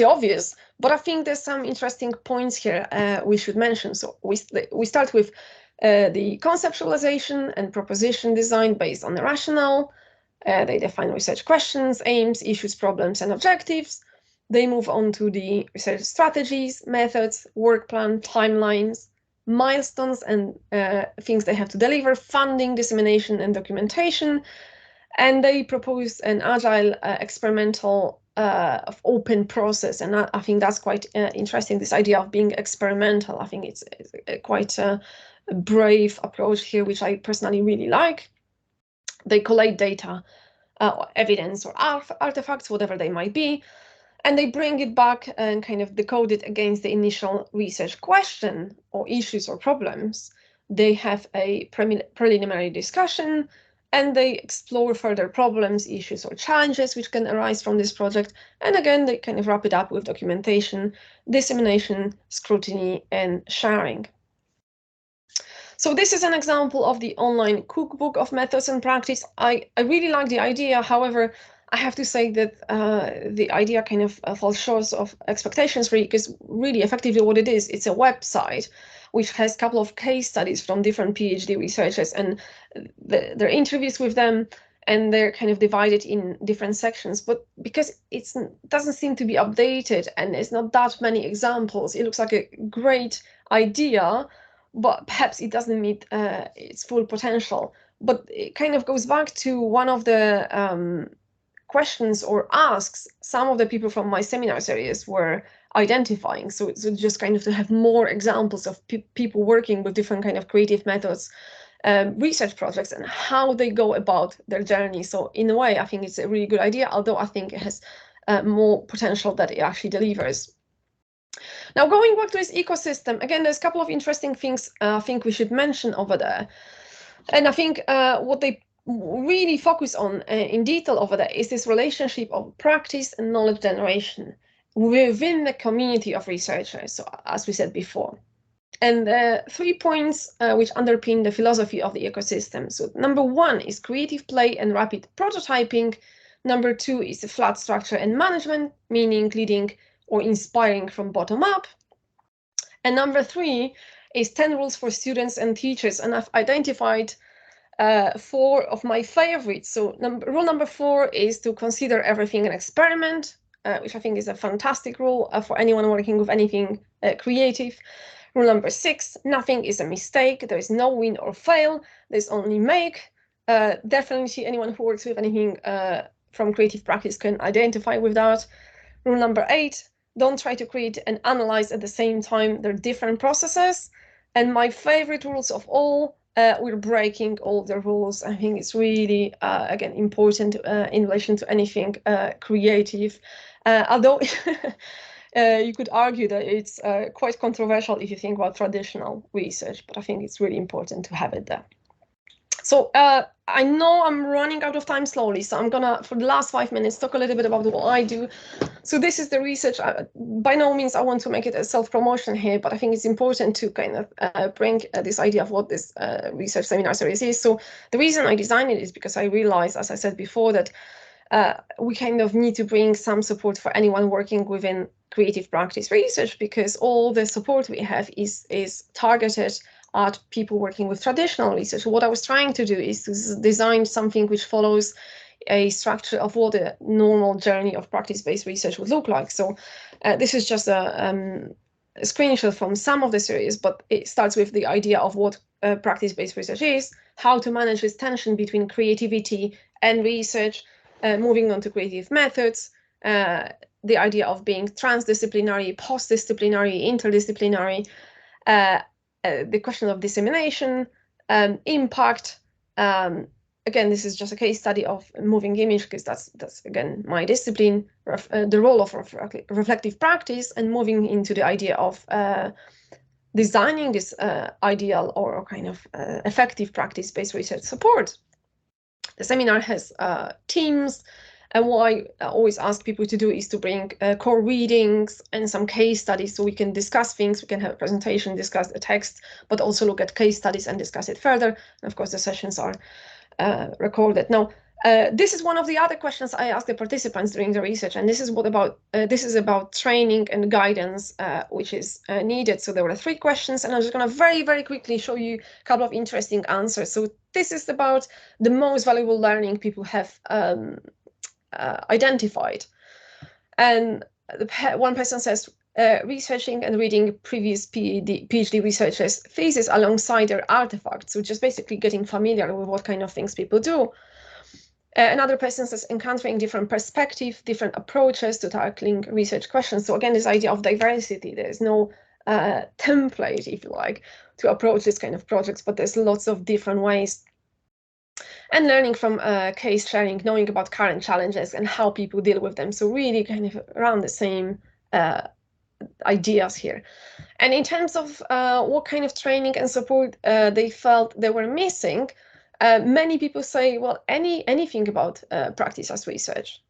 obvious, but I think there's some interesting points here we should mention. So we start with the conceptualization and proposition design based on the rationale. They define research questions, aims, issues, problems, and objectives. They move on to the research strategies, methods, work plan, timelines, milestones, and things they have to deliver, funding, dissemination, and documentation. And they propose an agile, experimental, of open process. And I think that's quite interesting, this idea of being experimental. I think it's quite a brave approach here, which I personally really like. They collate data, evidence, or artifacts, whatever they might be, and they bring it back and kind of decode it against the initial research question or issues or problems. They have a preliminary discussion, and they explore further problems, issues, or challenges which can arise from this project. And again, they kind of wrap it up with documentation, dissemination, scrutiny, and sharing. So this is an example of the online cookbook of methods and practice. I really like the idea. However, I have to say that the idea kind of falls short of expectations, really, because really effectively what it is, it's a website which has a couple of case studies from different PhD researchers, and their interviews with them, and they're kind of divided in different sections. But because it doesn't seem to be updated and there's not that many examples, it looks like a great idea, but perhaps it doesn't meet its full potential. But it kind of goes back to one of the questions or asks some of the people from my seminar series were identifying. So just kind of to have more examples of people working with different kind of creative methods, research projects, and how they go about their journey. So in a way, I think it's a really good idea, although I think it has more potential that it actually delivers. Now, going back to this ecosystem, again, there's a couple of interesting things I think we should mention over there. And I think what they really focus on in detail over there is this relationship of practice and knowledge generation within the community of researchers, so as we said before. And 3 points which underpin the philosophy of the ecosystem. So number 1 is creative play and rapid prototyping. Number 2 is a flat structure and management, meaning leading or inspiring from bottom up. And number 3 is 10 rules for students and teachers. And I've identified 4 of my favorites. So rule number 4 is to consider everything an experiment, which I think is a fantastic rule for anyone working with anything creative. Rule number 6, nothing is a mistake. There is no win or fail. There's only make. Definitely anyone who works with anything from creative practice can identify with that. Rule number 8, don't try to create and analyze at the same time. They're different processes. And my favorite rules of all, we're breaking all the rules. I think it's really, again, important in relation to anything creative. Although you could argue that it's quite controversial if you think about traditional research, but I think it's really important to have it there. So I know I'm running out of time slowly, so I'm gonna, for the last 5 minutes, talk a little bit about what I do. So this is the research. By no means I want to make it a self-promotion here, but I think it's important to kind of bring this idea of what this research seminar series is. So the reason I designed it is because I realized, as I said before, that we kind of need to bring some support for anyone working within creative practice research, because all the support we have is targeted at people working with traditional research. What I was trying to do is to design something which follows a structure of what a normal journey of practice-based research would look like. So this is just a screenshot from some of the series, but it starts with the idea of what practice-based research is, how to manage this tension between creativity and research, moving on to creative methods, the idea of being transdisciplinary, post-disciplinary, interdisciplinary, the question of dissemination, impact. Again, this is just a case study of moving image, because that's again my discipline, the role of reflective practice, and moving into the idea of designing this ideal or kind of effective practice-based research support. The seminar has teams, and what I always ask people to do is to bring core readings and some case studies, so we can discuss things. We can have a presentation, discuss the text, but also look at case studies and discuss it further. And of course, the sessions are recorded. Now, this is one of the other questions I ask the participants during the research, and this is about training and guidance, which is needed. So there were 3 questions, and I'm just going to very, very quickly show you a couple of interesting answers. So this is about the most valuable learning people have identified. And one person says, researching and reading previous PhD researchers' thesis alongside their artifacts, so just basically getting familiar with what kind of things people do. Another person says, encountering different perspectives, different approaches to tackling research questions. So again, this idea of diversity, there's no template, if you like, to approach this kind of projects, but there's lots of different ways. And learning from case sharing, knowing about current challenges and how people deal with them. So really kind of around the same ideas here. And in terms of what kind of training and support they felt they were missing, many people say, well, anything about practice as research.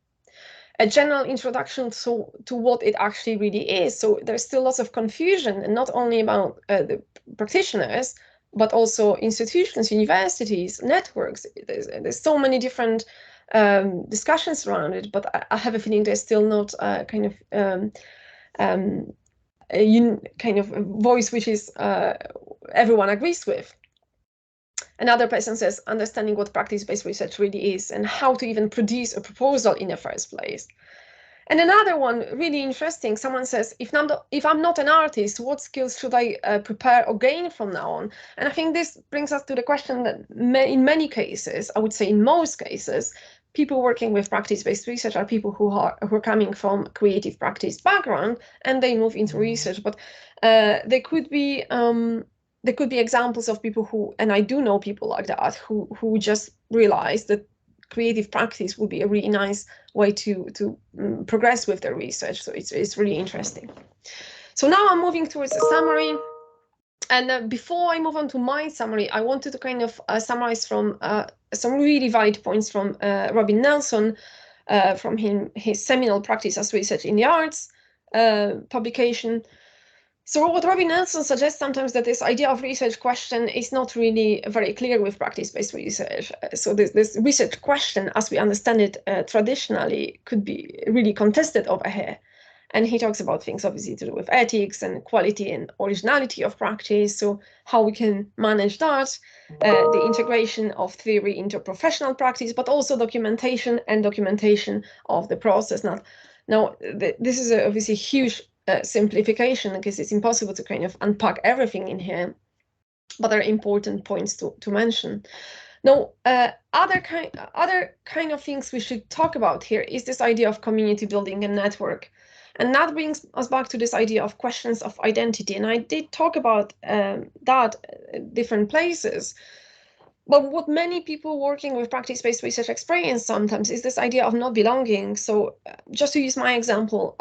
A general introduction to what it actually really is. So there's still lots of confusion, and not only about the practitioners, but also institutions, universities, networks. There's so many different discussions around it, but I have a feeling there's still not kind of a voice which is everyone agrees with. Another person says, understanding what practice-based research really is and how to even produce a proposal in the first place. And another one, really interesting, someone says, if I'm not an artist, what skills should I prepare or gain from now on? And I think this brings us to the question that in many cases, I would say in most cases, people working with practice-based research are people who are coming from creative practice background, and they move into research. But there could be examples of people who, and I do know people like that, who just realize that creative practice would be a really nice way to progress with their research. So it's really interesting. So now I'm moving towards a summary. And before I move on to my summary, I wanted to kind of summarize from some really valid points from Robin Nelson, from his seminal Practice as Research in the Arts publication. So what Robin Nelson suggests sometimes that this idea of research question is not really very clear with practice-based research. So this research question, as we understand it traditionally, could be really contested over here. And he talks about things obviously to do with ethics and quality and originality of practice. So how we can manage that, the integration of theory into professional practice, but also documentation of the process. Now this is obviously a huge simplification, because it's impossible to kind of unpack everything in here, but there are important points to mention. Now, other kind of things we should talk about here is this idea of community building and network. And that brings us back to this idea of questions of identity. And I did talk about that at different places. But what many people working with practice-based research experience sometimes is this idea of not belonging. So just to use my example,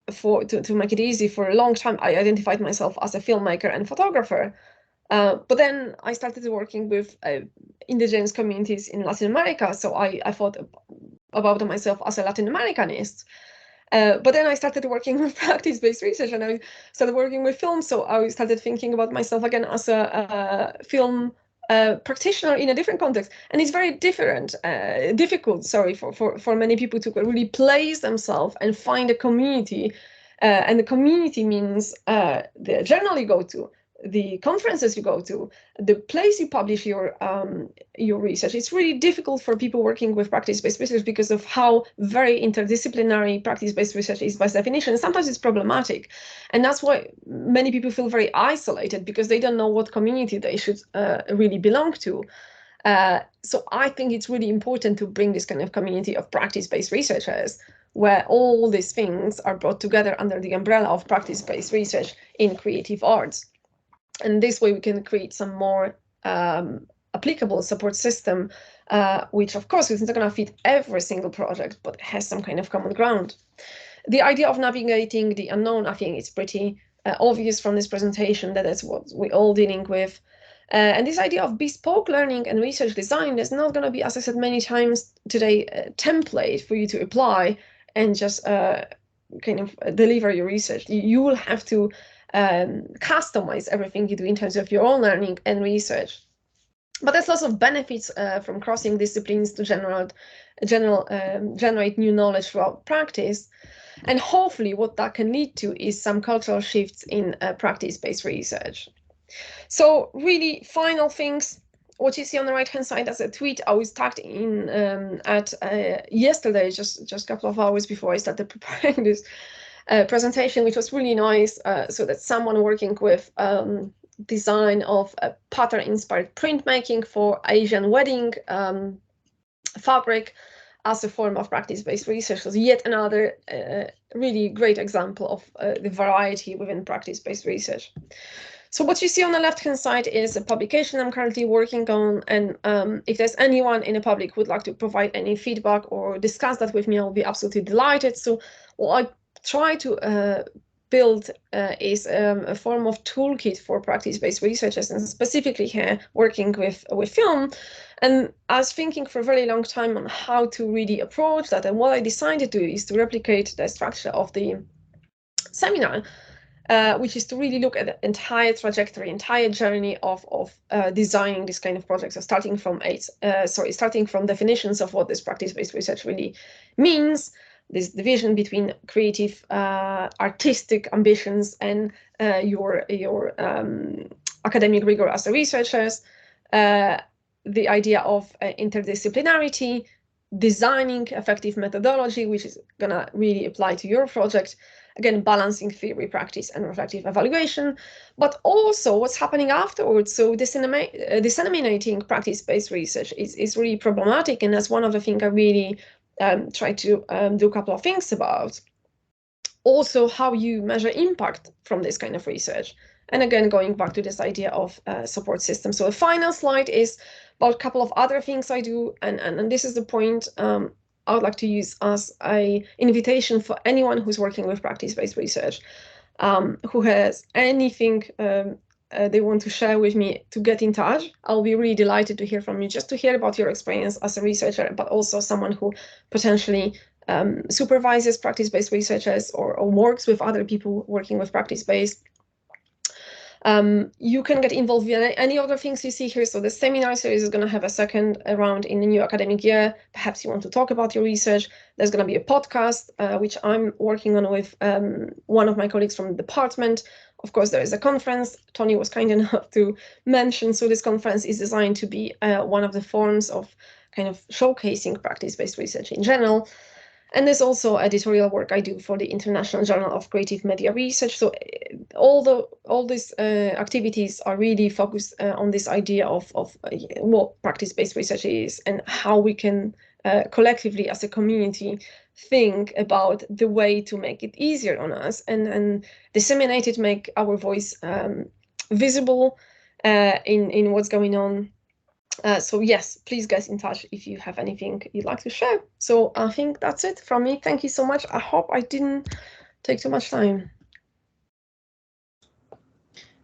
to make it easy, for a long time, I identified myself as a filmmaker and photographer. But then I started working with indigenous communities in Latin America, so I thought about myself as a Latin Americanist. But then I started working with practice-based research, and I started working with film, so I started thinking about myself again as a film practitioner in a different context. And it's very difficult, for many people to really place themselves and find a community. And the community means the journal you go to, the conferences you go to, the place you publish your research. It's really difficult for people working with practice-based research because of how very interdisciplinary practice-based research is by definition. Sometimes it's problematic, and that's why many people feel very isolated because they don't know what community they should really belong to. So I think it's really important to bring this kind of community of practice-based researchers where all these things are brought together under the umbrella of practice-based research in creative arts. And this way we can create some more applicable support system, which of course is not going to fit every single project, but has some kind of common ground. The idea of navigating the unknown, I think it's pretty obvious from this presentation that that's what we're all dealing with. And this idea of bespoke learning and research design is not going to be, as I said many times today, a template for you to apply and just kind of deliver your research. You will have to customize everything you do in terms of your own learning and research. But there's lots of benefits from crossing disciplines to generate new knowledge throughout practice. And hopefully what that can lead to is some cultural shifts in practice-based research. So really final things, what you see on the right-hand side as a tweet I was tagged in at yesterday, just a couple of hours before I started preparing this presentation, which was really nice. So that someone working with design of a pattern-inspired printmaking for Asian wedding fabric as a form of practice-based research. So yet another really great example of the variety within practice-based research. So what you see on the left-hand side is a publication I'm currently working on, and if there's anyone in the public who would like to provide any feedback or discuss that with me, I'll be absolutely delighted. So what I try to build is a form of toolkit for practice-based researchers, and specifically here working with film. And I was thinking for a very long time on how to really approach that, and what I decided to do is to replicate the structure of the seminar, which is to really look at the entire trajectory, entire journey of designing this kind of project. So starting from definitions of what this practice-based research really means, this division between creative, artistic ambitions and your academic rigor as a researchers, the idea of interdisciplinarity, designing effective methodology, which is gonna really apply to your project, again, balancing theory, practice, and reflective evaluation, but also what's happening afterwards. So disseminating practice-based research is really problematic, and that's one of the things I really try to do a couple of things about. Also, how you measure impact from this kind of research. And again, going back to this idea of support system. So the final slide is about a couple of other things I do, and this is the point I would like to use as an invitation for anyone who's working with practice-based research, who has anything they want to share with me, to get in touch. I'll be really delighted to hear from you, just to hear about your experience as a researcher, but also someone who potentially supervises practice-based researchers or works with other people working with practice-based. You can get involved in any other things you see here. So the seminar series is going to have a second round in the new academic year. Perhaps you want to talk about your research. There's going to be a podcast, which I'm working on with one of my colleagues from the department. Of course, there is a conference Tony was kind enough to mention. So this conference is designed to be one of the forms of kind of showcasing practice-based research in general. And there's also editorial work I do for the International Journal of Creative Media Research. So all these activities are really focused on this idea of what practice-based research is and how we can collectively as a community think about the way to make it easier on us and disseminate it, make our voice visible in what's going on. So yes, please get in touch if you have anything you'd like to share. So I think that's it from me. Thank you so much. I hope I didn't take too much time.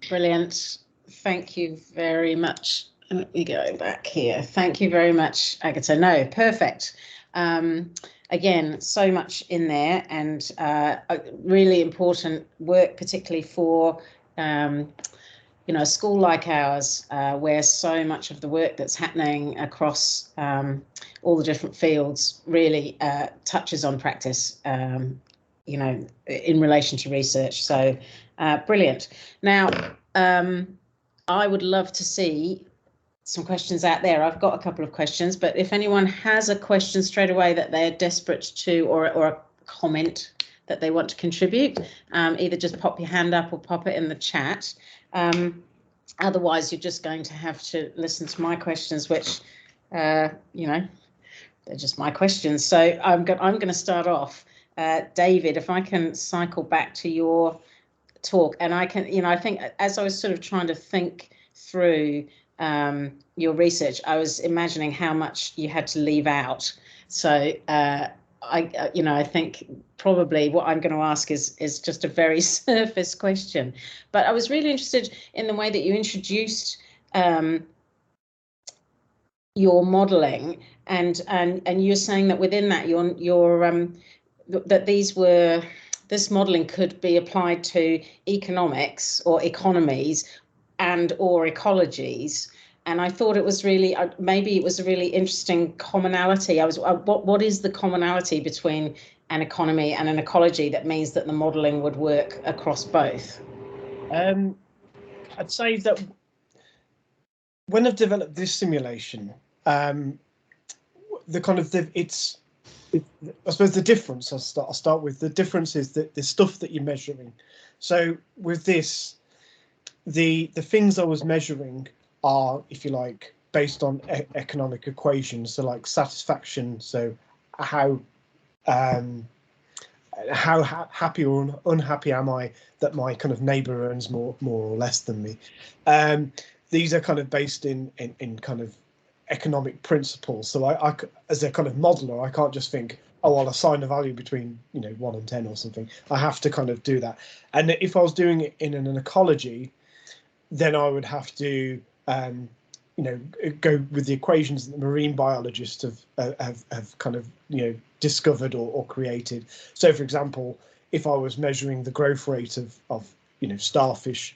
Brilliant. Thank you very much. Let me go back here. Thank you very much, Agata. No, perfect. Again, so much in there, and really important work, particularly for you know, a school like ours, where so much of the work that's happening across all the different fields really touches on practice, you know, in relation to research. So brilliant. Now, I would love to see some questions out there. I've got a couple of questions, but if anyone has a question straight away that they're desperate to, or a comment that they want to contribute, either just pop your hand up or pop it in the chat. Otherwise, you're just going to have to listen to my questions, which, you know, they're just my questions. So I'm going to start off. David, if I can cycle back to your talk, and I can, you know, I think as I was sort of trying to think through your research, I was imagining how much you had to leave out. So you know, I think probably what I'm going to ask is just a very surface question, but I was really interested in the way that you introduced your modelling, and you're saying that within that that this modelling could be applied to economics or economies and or ecologies. And I thought it was really, maybe it was a really interesting commonality. What is the commonality between an economy and an ecology that means that the modelling would work across both? I'd say that when I've developed this simulation, I suppose the difference, I'll start with the difference is that the stuff that you're measuring. So with this, the things I was measuring are, if you like, based on economic equations. So like satisfaction, so how happy or unhappy am I that my kind of neighbour earns more or less than me. These are kind of based in kind of economic principles. So I as a kind of modeler, I can't just think, oh, I'll assign a value between, you know, 1 and 10 or something. I have to kind of do that. And if I was doing it in an ecology, then I would have to you know, go with the equations that the marine biologists have kind of, you know, discovered or created. So, for example, if I was measuring the growth rate of you know, starfish,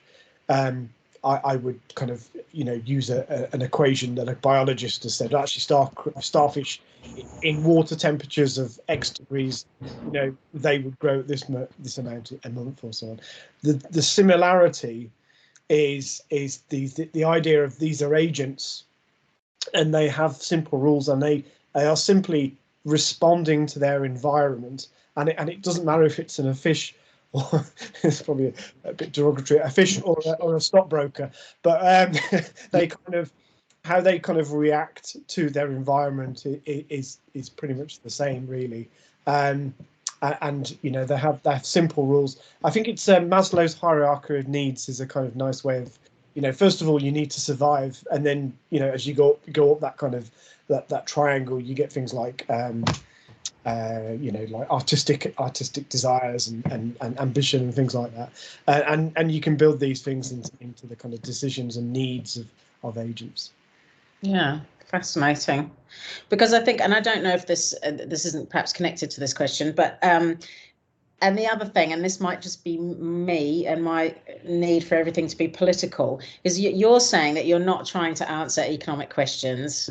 I would kind of, you know, use an equation that a biologist has said, actually starfish in water temperatures of X degrees, you know, they would grow this amount a month or so on. The similarity is the idea of these are agents, and they have simple rules, and they are simply responding to their environment, and it doesn't matter if it's a fish, or it's probably a bit derogatory, a fish or a stockbroker, but they kind of, how they kind of react to their environment is pretty much the same, really. And you know, they have simple rules. I think it's Maslow's hierarchy of needs is a kind of nice way of, you know, first of all you need to survive, and then, you know, as you go up that kind of that triangle, you get things like you know, like artistic desires and ambition and things like that, and you can build these things into the kind of decisions and needs of agents. Yeah, fascinating. Because I think, and I don't know if this isn't perhaps connected to this question, but and the other thing, and this might just be me and my need for everything to be political, is you're saying that you're not trying to answer economic questions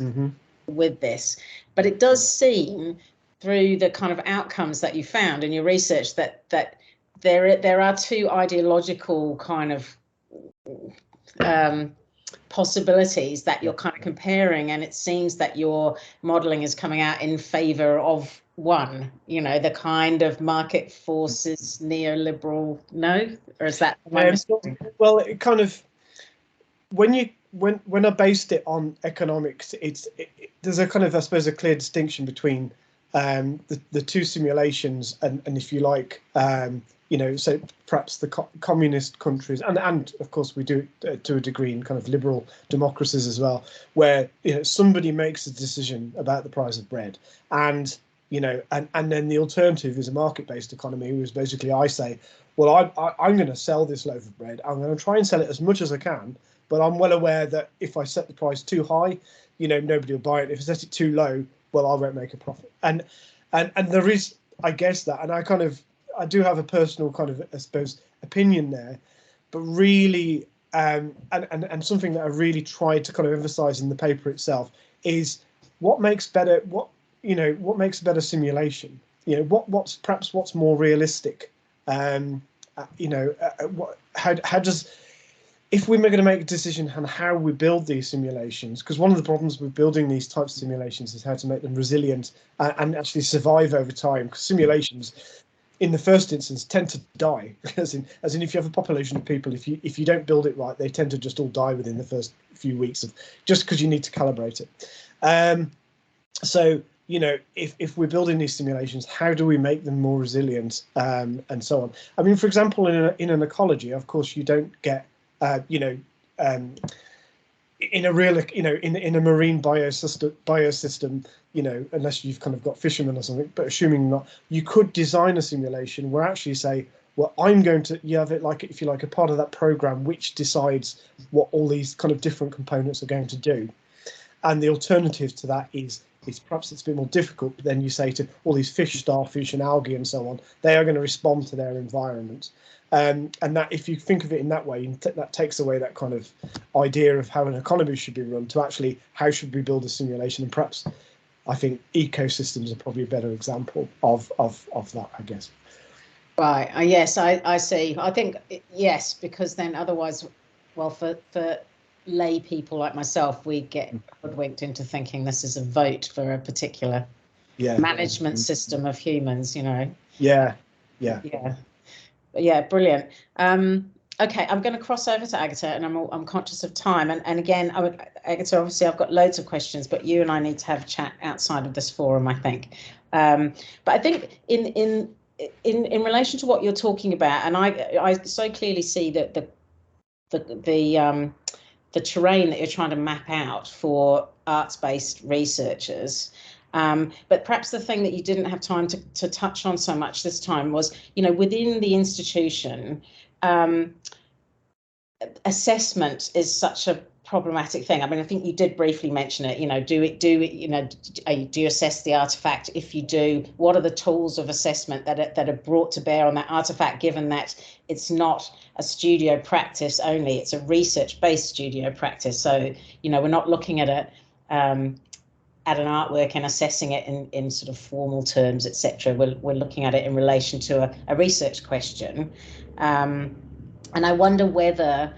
with this, but it does seem through the kind of outcomes that you found in your research that there are two ideological kind of possibilities that you're kind of comparing, and it seems that your modelling is coming out in favour of one, you know, the kind of market forces neoliberal, no? Or is that well, it kind of, when I based it on economics, there's a kind of, I suppose, a clear distinction between the two simulations, and if you like, you know, so perhaps the communist countries, and of course we do it to a degree in kind of liberal democracies as well, where, you know, somebody makes a decision about the price of bread, and, you know, and then the alternative is a market-based economy, who is basically, I say, well, I'm going to sell this loaf of bread, I'm going to try and sell it as much as I can, but I'm well aware that if I set the price too high, nobody will buy it. If I set it too low, well, I won't make a profit. And there is, I guess, that, and I do have a personal kind of, I suppose, opinion there, but really, and something that I really tried to kind of emphasize in the paper itself is what makes what makes a better simulation. What's more realistic. How does, if we're going to make a decision on how we build these simulations, because one of the problems with building these types of simulations is how to make them resilient and actually survive over time, because simulations in the first instance tend to die, as in if you have a population of people, if you don't build it right, they tend to just all die within the first few weeks of, just because you need to calibrate it. So if we're building these simulations, how do we make them more resilient, and so on? I mean, for example, in an ecology, of course, you don't get in a real, in a marine biosystem, unless you've kind of got fishermen or something, but assuming not, you could design a simulation where actually say, well, you have it like, if you like, a part of that program which decides what all these kind of different components are going to do. And the alternative to that is perhaps it's a bit more difficult, but then you say to all these fish, starfish and algae and so on, they are going to respond to their environment. And that, if you think of it in that way, that takes away that kind of idea of how an economy should be run to actually how should we build a simulation. And perhaps I think ecosystems are probably a better example of that, I guess. Right. Yes, I see. I think yes, because then otherwise, well, for lay people like myself, we get hoodwinked into thinking this is a vote for a particular management system of humans. Yeah, brilliant. Okay, I'm going to cross over to Agata, and I'm conscious of time. And again, Agata, obviously, I've got loads of questions, but you and I need to have a chat outside of this forum, I think. But I think in relation to what you're talking about, and I so clearly see that the terrain that you're trying to map out for arts-based researchers. But perhaps the thing that you didn't have time to touch on so much this time was, within the institution, assessment is such a problematic thing. I mean, I think you did briefly mention it. Do you assess the artifact? If you do, what are the tools of assessment that are brought to bear on that artifact, given that it's not a studio practice only, it's a research-based studio practice. So, we're not looking at an artwork and assessing it in sort of formal terms, etc. We're looking at it in relation to a research question. And I wonder whether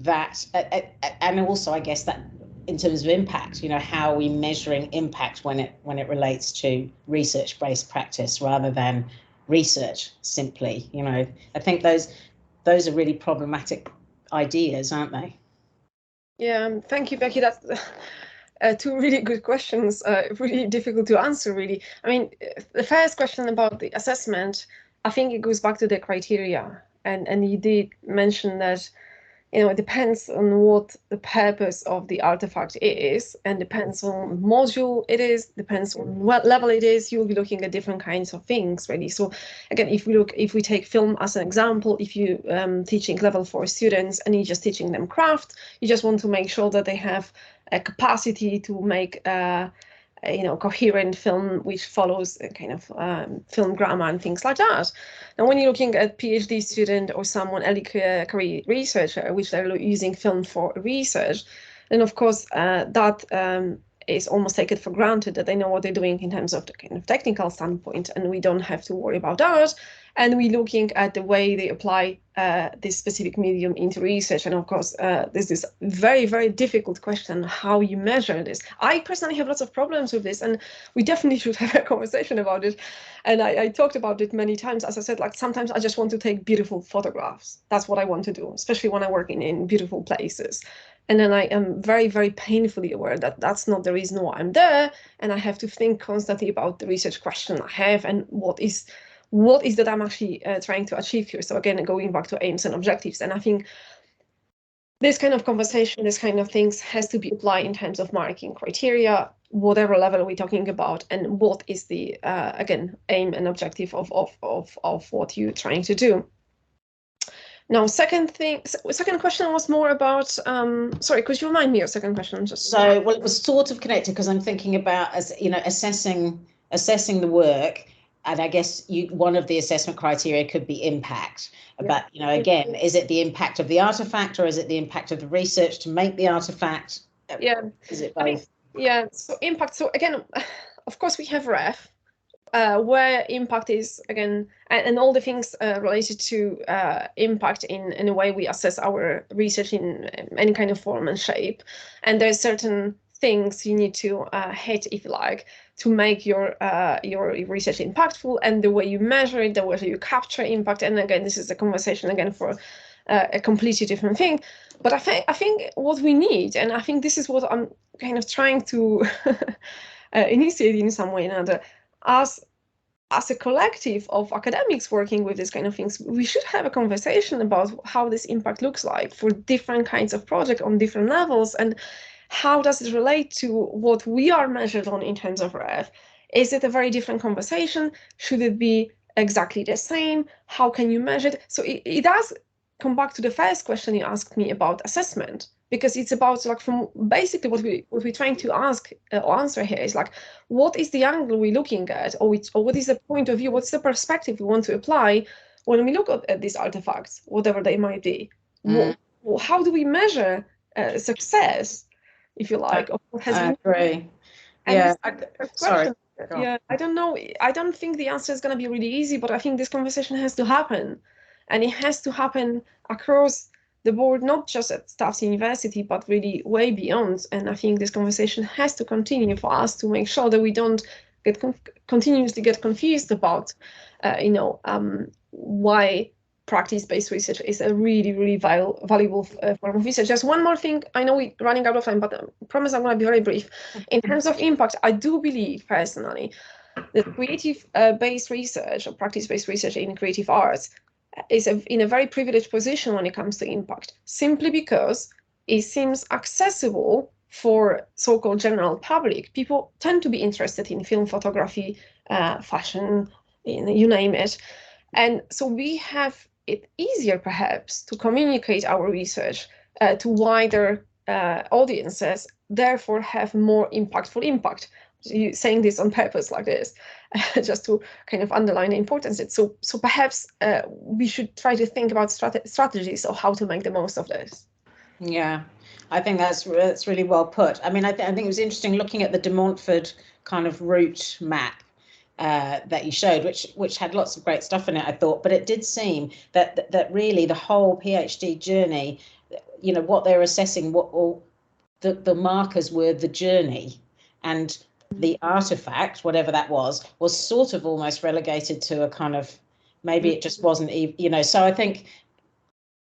that, and also I guess that in terms of impact, how are we measuring impact when it relates to research-based practice rather than research simply? I think those are really problematic ideas, aren't they? Yeah, thank you, Becky. That's two really good questions, really difficult to answer, really. I mean, the first question about the assessment, I think it goes back to the criteria. And you did mention that, it depends on what the purpose of the artifact is, and depends on module it is, depends on what level it is. You'll be looking at different kinds of things, really. So again, if we take film as an example, if you teaching level 4 students and you're just teaching them craft, you just want to make sure that they have a capacity to make coherent film which follows a kind of film grammar and things like that. Now, when you're looking at PhD student or someone early career researcher, which they're using film for research, then of course that is almost taken for granted that they know what they're doing in terms of the kind of technical standpoint, and we don't have to worry about that. And we're looking at the way they apply this specific medium into research. And of course, there's this very, very difficult question, how you measure this. I personally have lots of problems with this, and we definitely should have a conversation about it. And I talked about it many times. As I said, like sometimes I just want to take beautiful photographs. That's what I want to do, especially when I work in beautiful places. And then I am very, very painfully aware that that's not the reason why I'm there. And I have to think constantly about the research question I have and what is that I'm actually trying to achieve here. So again, going back to aims and objectives. And I think this kind of conversation, this kind of things has to be applied in terms of marking criteria, whatever level we're talking about, and what is the, again, aim and objective of what you're trying to do. Now, second question was more about, sorry, could you remind me your second question? So, well, it was sort of connected because I'm thinking about, as you know, assessing the work, and I guess one of the assessment criteria could be impact. Yeah. But, you know, again, is it the impact of the artifact, or is it the impact of the research to make the artifact? Yeah. Is it both? Yeah, so impact. So again, of course, we have REF, where impact is, again, and all the things related to impact in a way we assess our research in any kind of form and shape. And there's certain things you need to hit, if you like, to make your research impactful, and the way you measure it, the way you capture impact. And again, this is a conversation again for a completely different thing. But I think what we need, and I think this is what I'm kind of trying to initiate in some way or another, as a collective of academics working with these kind of things, we should have a conversation about how this impact looks like for different kinds of projects on different levels, and how does it relate to what we are measured on in terms of REF? Is it a very different conversation? Should it be exactly the same? How can you measure it? So it does come back to the first question you asked me about assessment, because it's about, like, from basically what we're trying to ask or answer here is, like, what is the angle we're looking at, or what is the point of view, what's the perspective we want to apply when we look at these artifacts, whatever they might be. How do we measure success, if you like, of what has been. Agree. Yeah. Sorry. Yeah, I don't know. I don't think the answer is going to be really easy, but I think this conversation has to happen, and it has to happen across the board, not just at Tufts University, but really way beyond. And I think this conversation has to continue for us to make sure that we don't continuously get confused about, why practice-based research is a really, really valuable form of research. Just one more thing. I know we're running out of time, but I promise I'm going to be very brief. In terms of impact, I do believe personally that creative-based research or practice-based research in creative arts is in a very privileged position when it comes to impact, simply because it seems accessible for so-called general public. People tend to be interested in film, photography, fashion, you name it. And so we have it easier, perhaps, to communicate our research to wider audiences, therefore have more impactful impact. You saying this on purpose like this, just to kind of underline the importance of it. So perhaps we should try to think about strategies of how to make the most of this. Yeah, I think that's really well put. I mean, I think it was interesting looking at the De Montfort kind of route map that you showed, which had lots of great stuff in it, I thought. But it did seem that really the whole PhD journey, you know, what they're assessing, the markers were the journey, and the artifact, whatever that was sort of almost relegated to a kind of, maybe it just wasn't, you know. So I think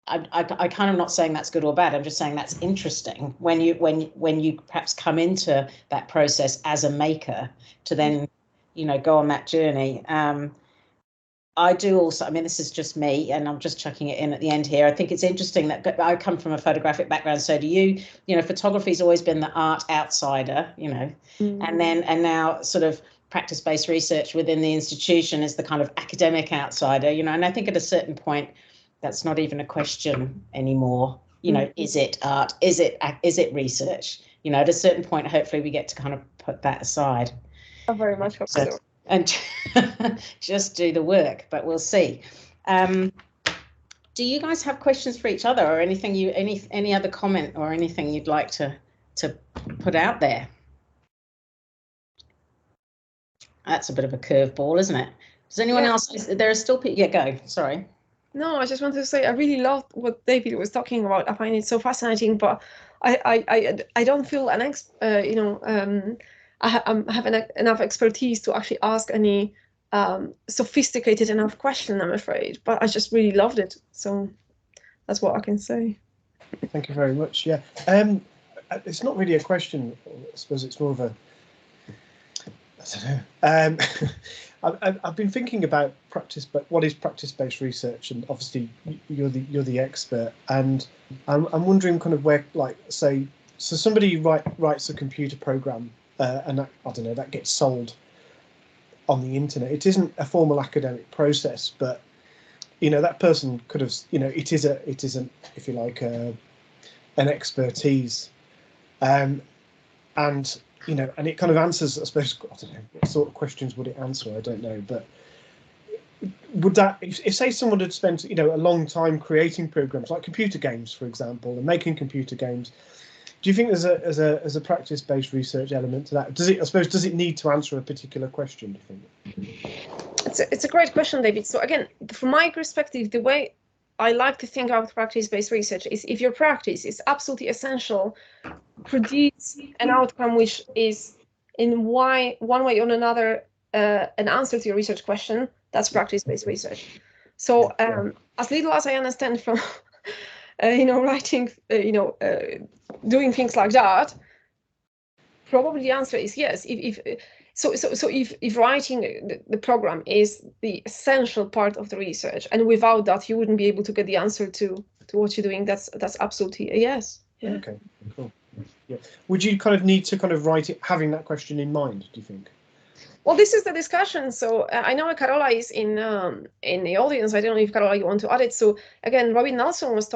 I kind of not saying that's good or bad. I'm just saying that's interesting when you perhaps come into that process as a maker to then, you know, go on that journey. I do also, I mean, this is just me, and I'm just chucking it in at the end here. I think it's interesting that I come from a photographic background, so do you. You know, photography's always been the art outsider, you know, and now sort of practice-based research within the institution is the kind of academic outsider, you know. And I think at a certain point, that's not even a question anymore. You know, is it art? Is it research? You know, at a certain point, hopefully, we get to kind of put that aside. I very much hope so. And just do the work, but we'll see. Do you guys have questions for each other, or anything any other comment or anything you'd like to put out there? That's a bit of a curveball, isn't it? Does anyone else? There are still people. Yeah, go. Sorry. No, I just wanted to say I really loved what David was talking about. I find it so fascinating, but I don't feel an I have enough expertise to actually ask any sophisticated enough question, I'm afraid. But I just really loved it. So that's what I can say. Thank you very much. Yeah, it's not really a question. I suppose it's more of a, I don't know. I've been thinking about practice, but what is practice-based research? And obviously, you're the expert, and I'm wondering kind of where, like, say, so somebody writes a computer program. And that, I don't know, that gets sold on the internet. It isn't a formal academic process, but that person could have, it is an, if you like, an expertise, and and it kind of answers, I suppose, I don't know, what sort of questions would it answer? I don't know, but would that, if say someone had spent a long time creating programs like computer games, for example, and making computer games, do you think there's a practice-based research element to that? Does it need to answer a particular question, do you think? It's a great question, David. So again, from my perspective, the way I like to think about practice-based research is, if your practice is absolutely essential, produce an outcome which is in one way or another an answer to your research question, that's practice-based research. So as little as I understand from writing, doing things like that, probably the answer is yes. If writing the program is the essential part of the research, and without that you wouldn't be able to get the answer to what you're doing, that's absolutely a yes. Yeah. Okay, cool. Yeah. Would you kind of need to kind of write it having that question in mind, do you think? Well, this is the discussion. So I know Carola is in the audience. I don't know if Carola, you want to add it. So again, Robin Nelson was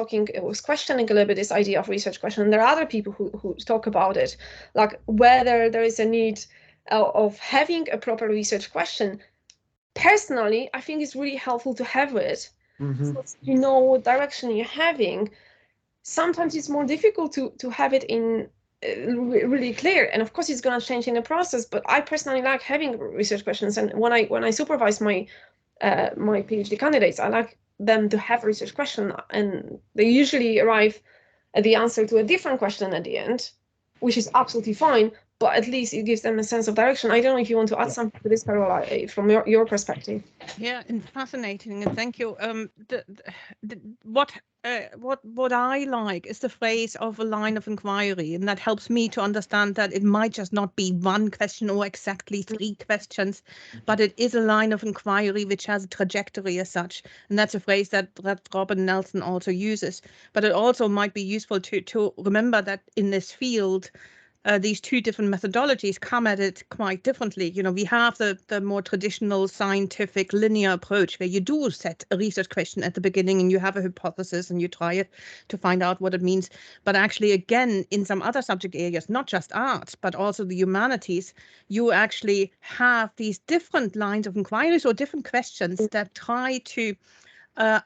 questioning a little bit this idea of research question. And there are other people who talk about it, like whether there is a need of having a proper research question. Personally, I think it's really helpful to have it. Mm-hmm. So you know what direction you're having. Sometimes it's more difficult to have it in really clear, and of course it's going to change in the process, but I personally like having research questions, and when I supervise my my PhD candidates, I like them to have a research question, and they usually arrive at the answer to a different question at the end, which is absolutely fine, but at least it gives them a sense of direction. I don't know if you want to add something to this, Carola, from your perspective. Yeah, and fascinating, and thank you. What I like is the phrase of a line of inquiry, and that helps me to understand that it might just not be one question or exactly 3 questions, but it is a line of inquiry which has a trajectory as such. And that's a phrase that Robin Nelson also uses. But it also might be useful to remember that in this field, these 2 different methodologies come at it quite differently. We have the more traditional scientific linear approach where you do set a research question at the beginning and you have a hypothesis and you try it to find out what it means. But actually, again, in some other subject areas, not just art, but also the humanities, you actually have these different lines of inquiries or different questions that try to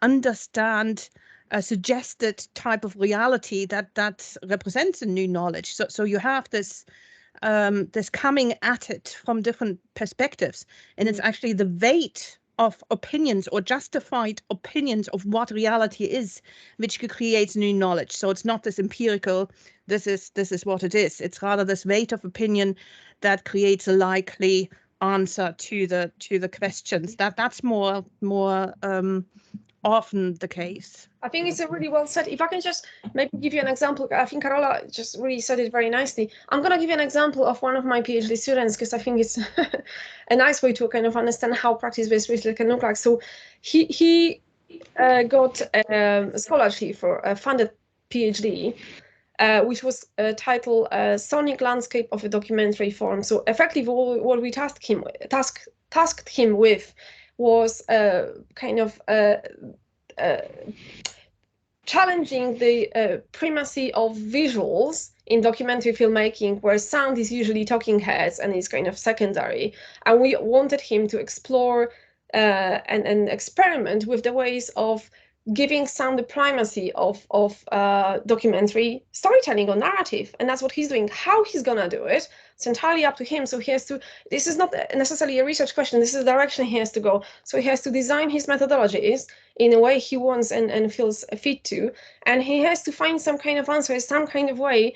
understand a suggested type of reality that represents a new knowledge. So you have this coming at it from different perspectives, and it's actually the weight of opinions or justified opinions of what reality is, which creates new knowledge. So it's not this empirical, this is what it is. It's rather this weight of opinion that creates a likely answer to the questions. That's more often the case. I think it's a really well said. If I can just maybe give you an example, I think Carola just really said it very nicely. I'm going to give you an example of one of my PhD students, because I think it's a nice way to kind of understand how practice-based research can look like. So he got a scholarship for a funded PhD, which was titled Sonic Landscape of a Documentary Form. So effectively what we tasked him with was kind of challenging the primacy of visuals in documentary filmmaking, where sound is usually talking heads and is kind of secondary. And we wanted him to explore and experiment with the ways of giving sound the primacy of documentary storytelling or narrative. And that's what he's doing. How he's gonna do it, it's entirely up to him. So he has to, this is not necessarily a research question, this is the direction he has to go. So he has to design his methodologies in a way he wants and feels fit to. And he has to find some kind of answer, some kind of way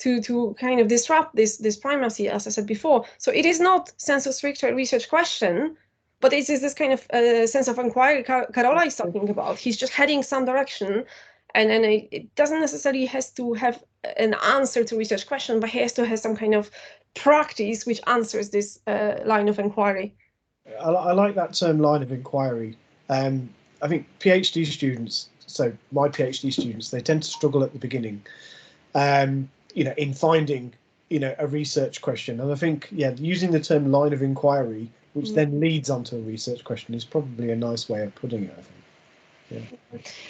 to kind of disrupt this primacy, as I said before. So it is not sensu stricto research question, but it is this kind of sense of inquiry Carola is talking about. He's just heading some direction, and then it doesn't necessarily has to have an answer to research question, but he has to have some kind of practice which answers this line of inquiry. I like that term, line of inquiry. I think PhD students, so my PhD students, they tend to struggle at the beginning, in finding, a research question. And I think, using the term line of inquiry, which then leads onto a research question, is probably a nice way of putting it, I think.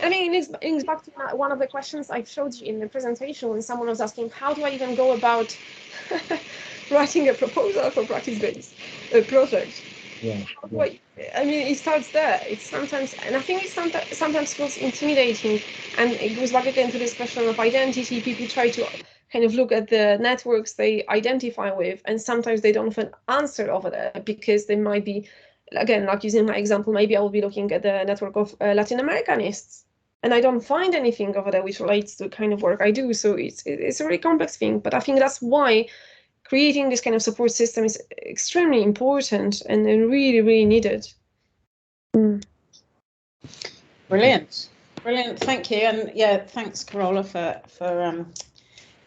I mean, it links back to one of the questions I showed you in the presentation when someone was asking, how do I even go about writing a proposal for practice-based project? Yeah. I mean, it starts there. It's sometimes, and I think it sometimes feels intimidating, and it goes back again to this question of identity. People try to kind of look at the networks they identify with, and sometimes they don't have an answer over there because they might be, again, like using my example, maybe I will be looking at the network of Latin Americanists, and I don't find anything over there which relates to the kind of work I do. So it's a really complex thing, but I think that's why creating this kind of support system is extremely important and really, really needed. Brilliant. Thank you. And yeah, thanks, Carola, for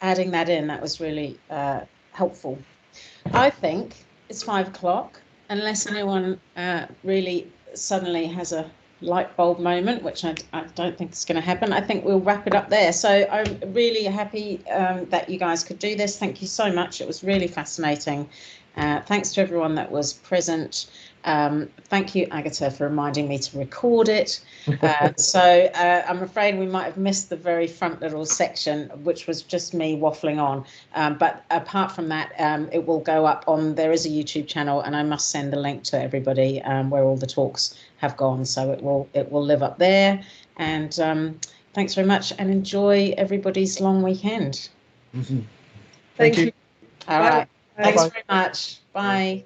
adding that in. That was really helpful. I think it's 5 o'clock, unless anyone really suddenly has a light bulb moment, which I don't think is going to happen. I think we'll wrap it up there. So I'm really happy that you guys could do this. Thank you so much. It was really fascinating. Thanks to everyone that was present. Thank you, Agata, for reminding me to record it. So I'm afraid we might have missed the very front little section, which was just me waffling on. But apart from that, it will go up on, there is a YouTube channel, and I must send the link to everybody where all the talks have gone. So it will live up there. And thanks very much, and enjoy everybody's long weekend. Thank you. All right. Bye. Thanks Bye. very much. Bye.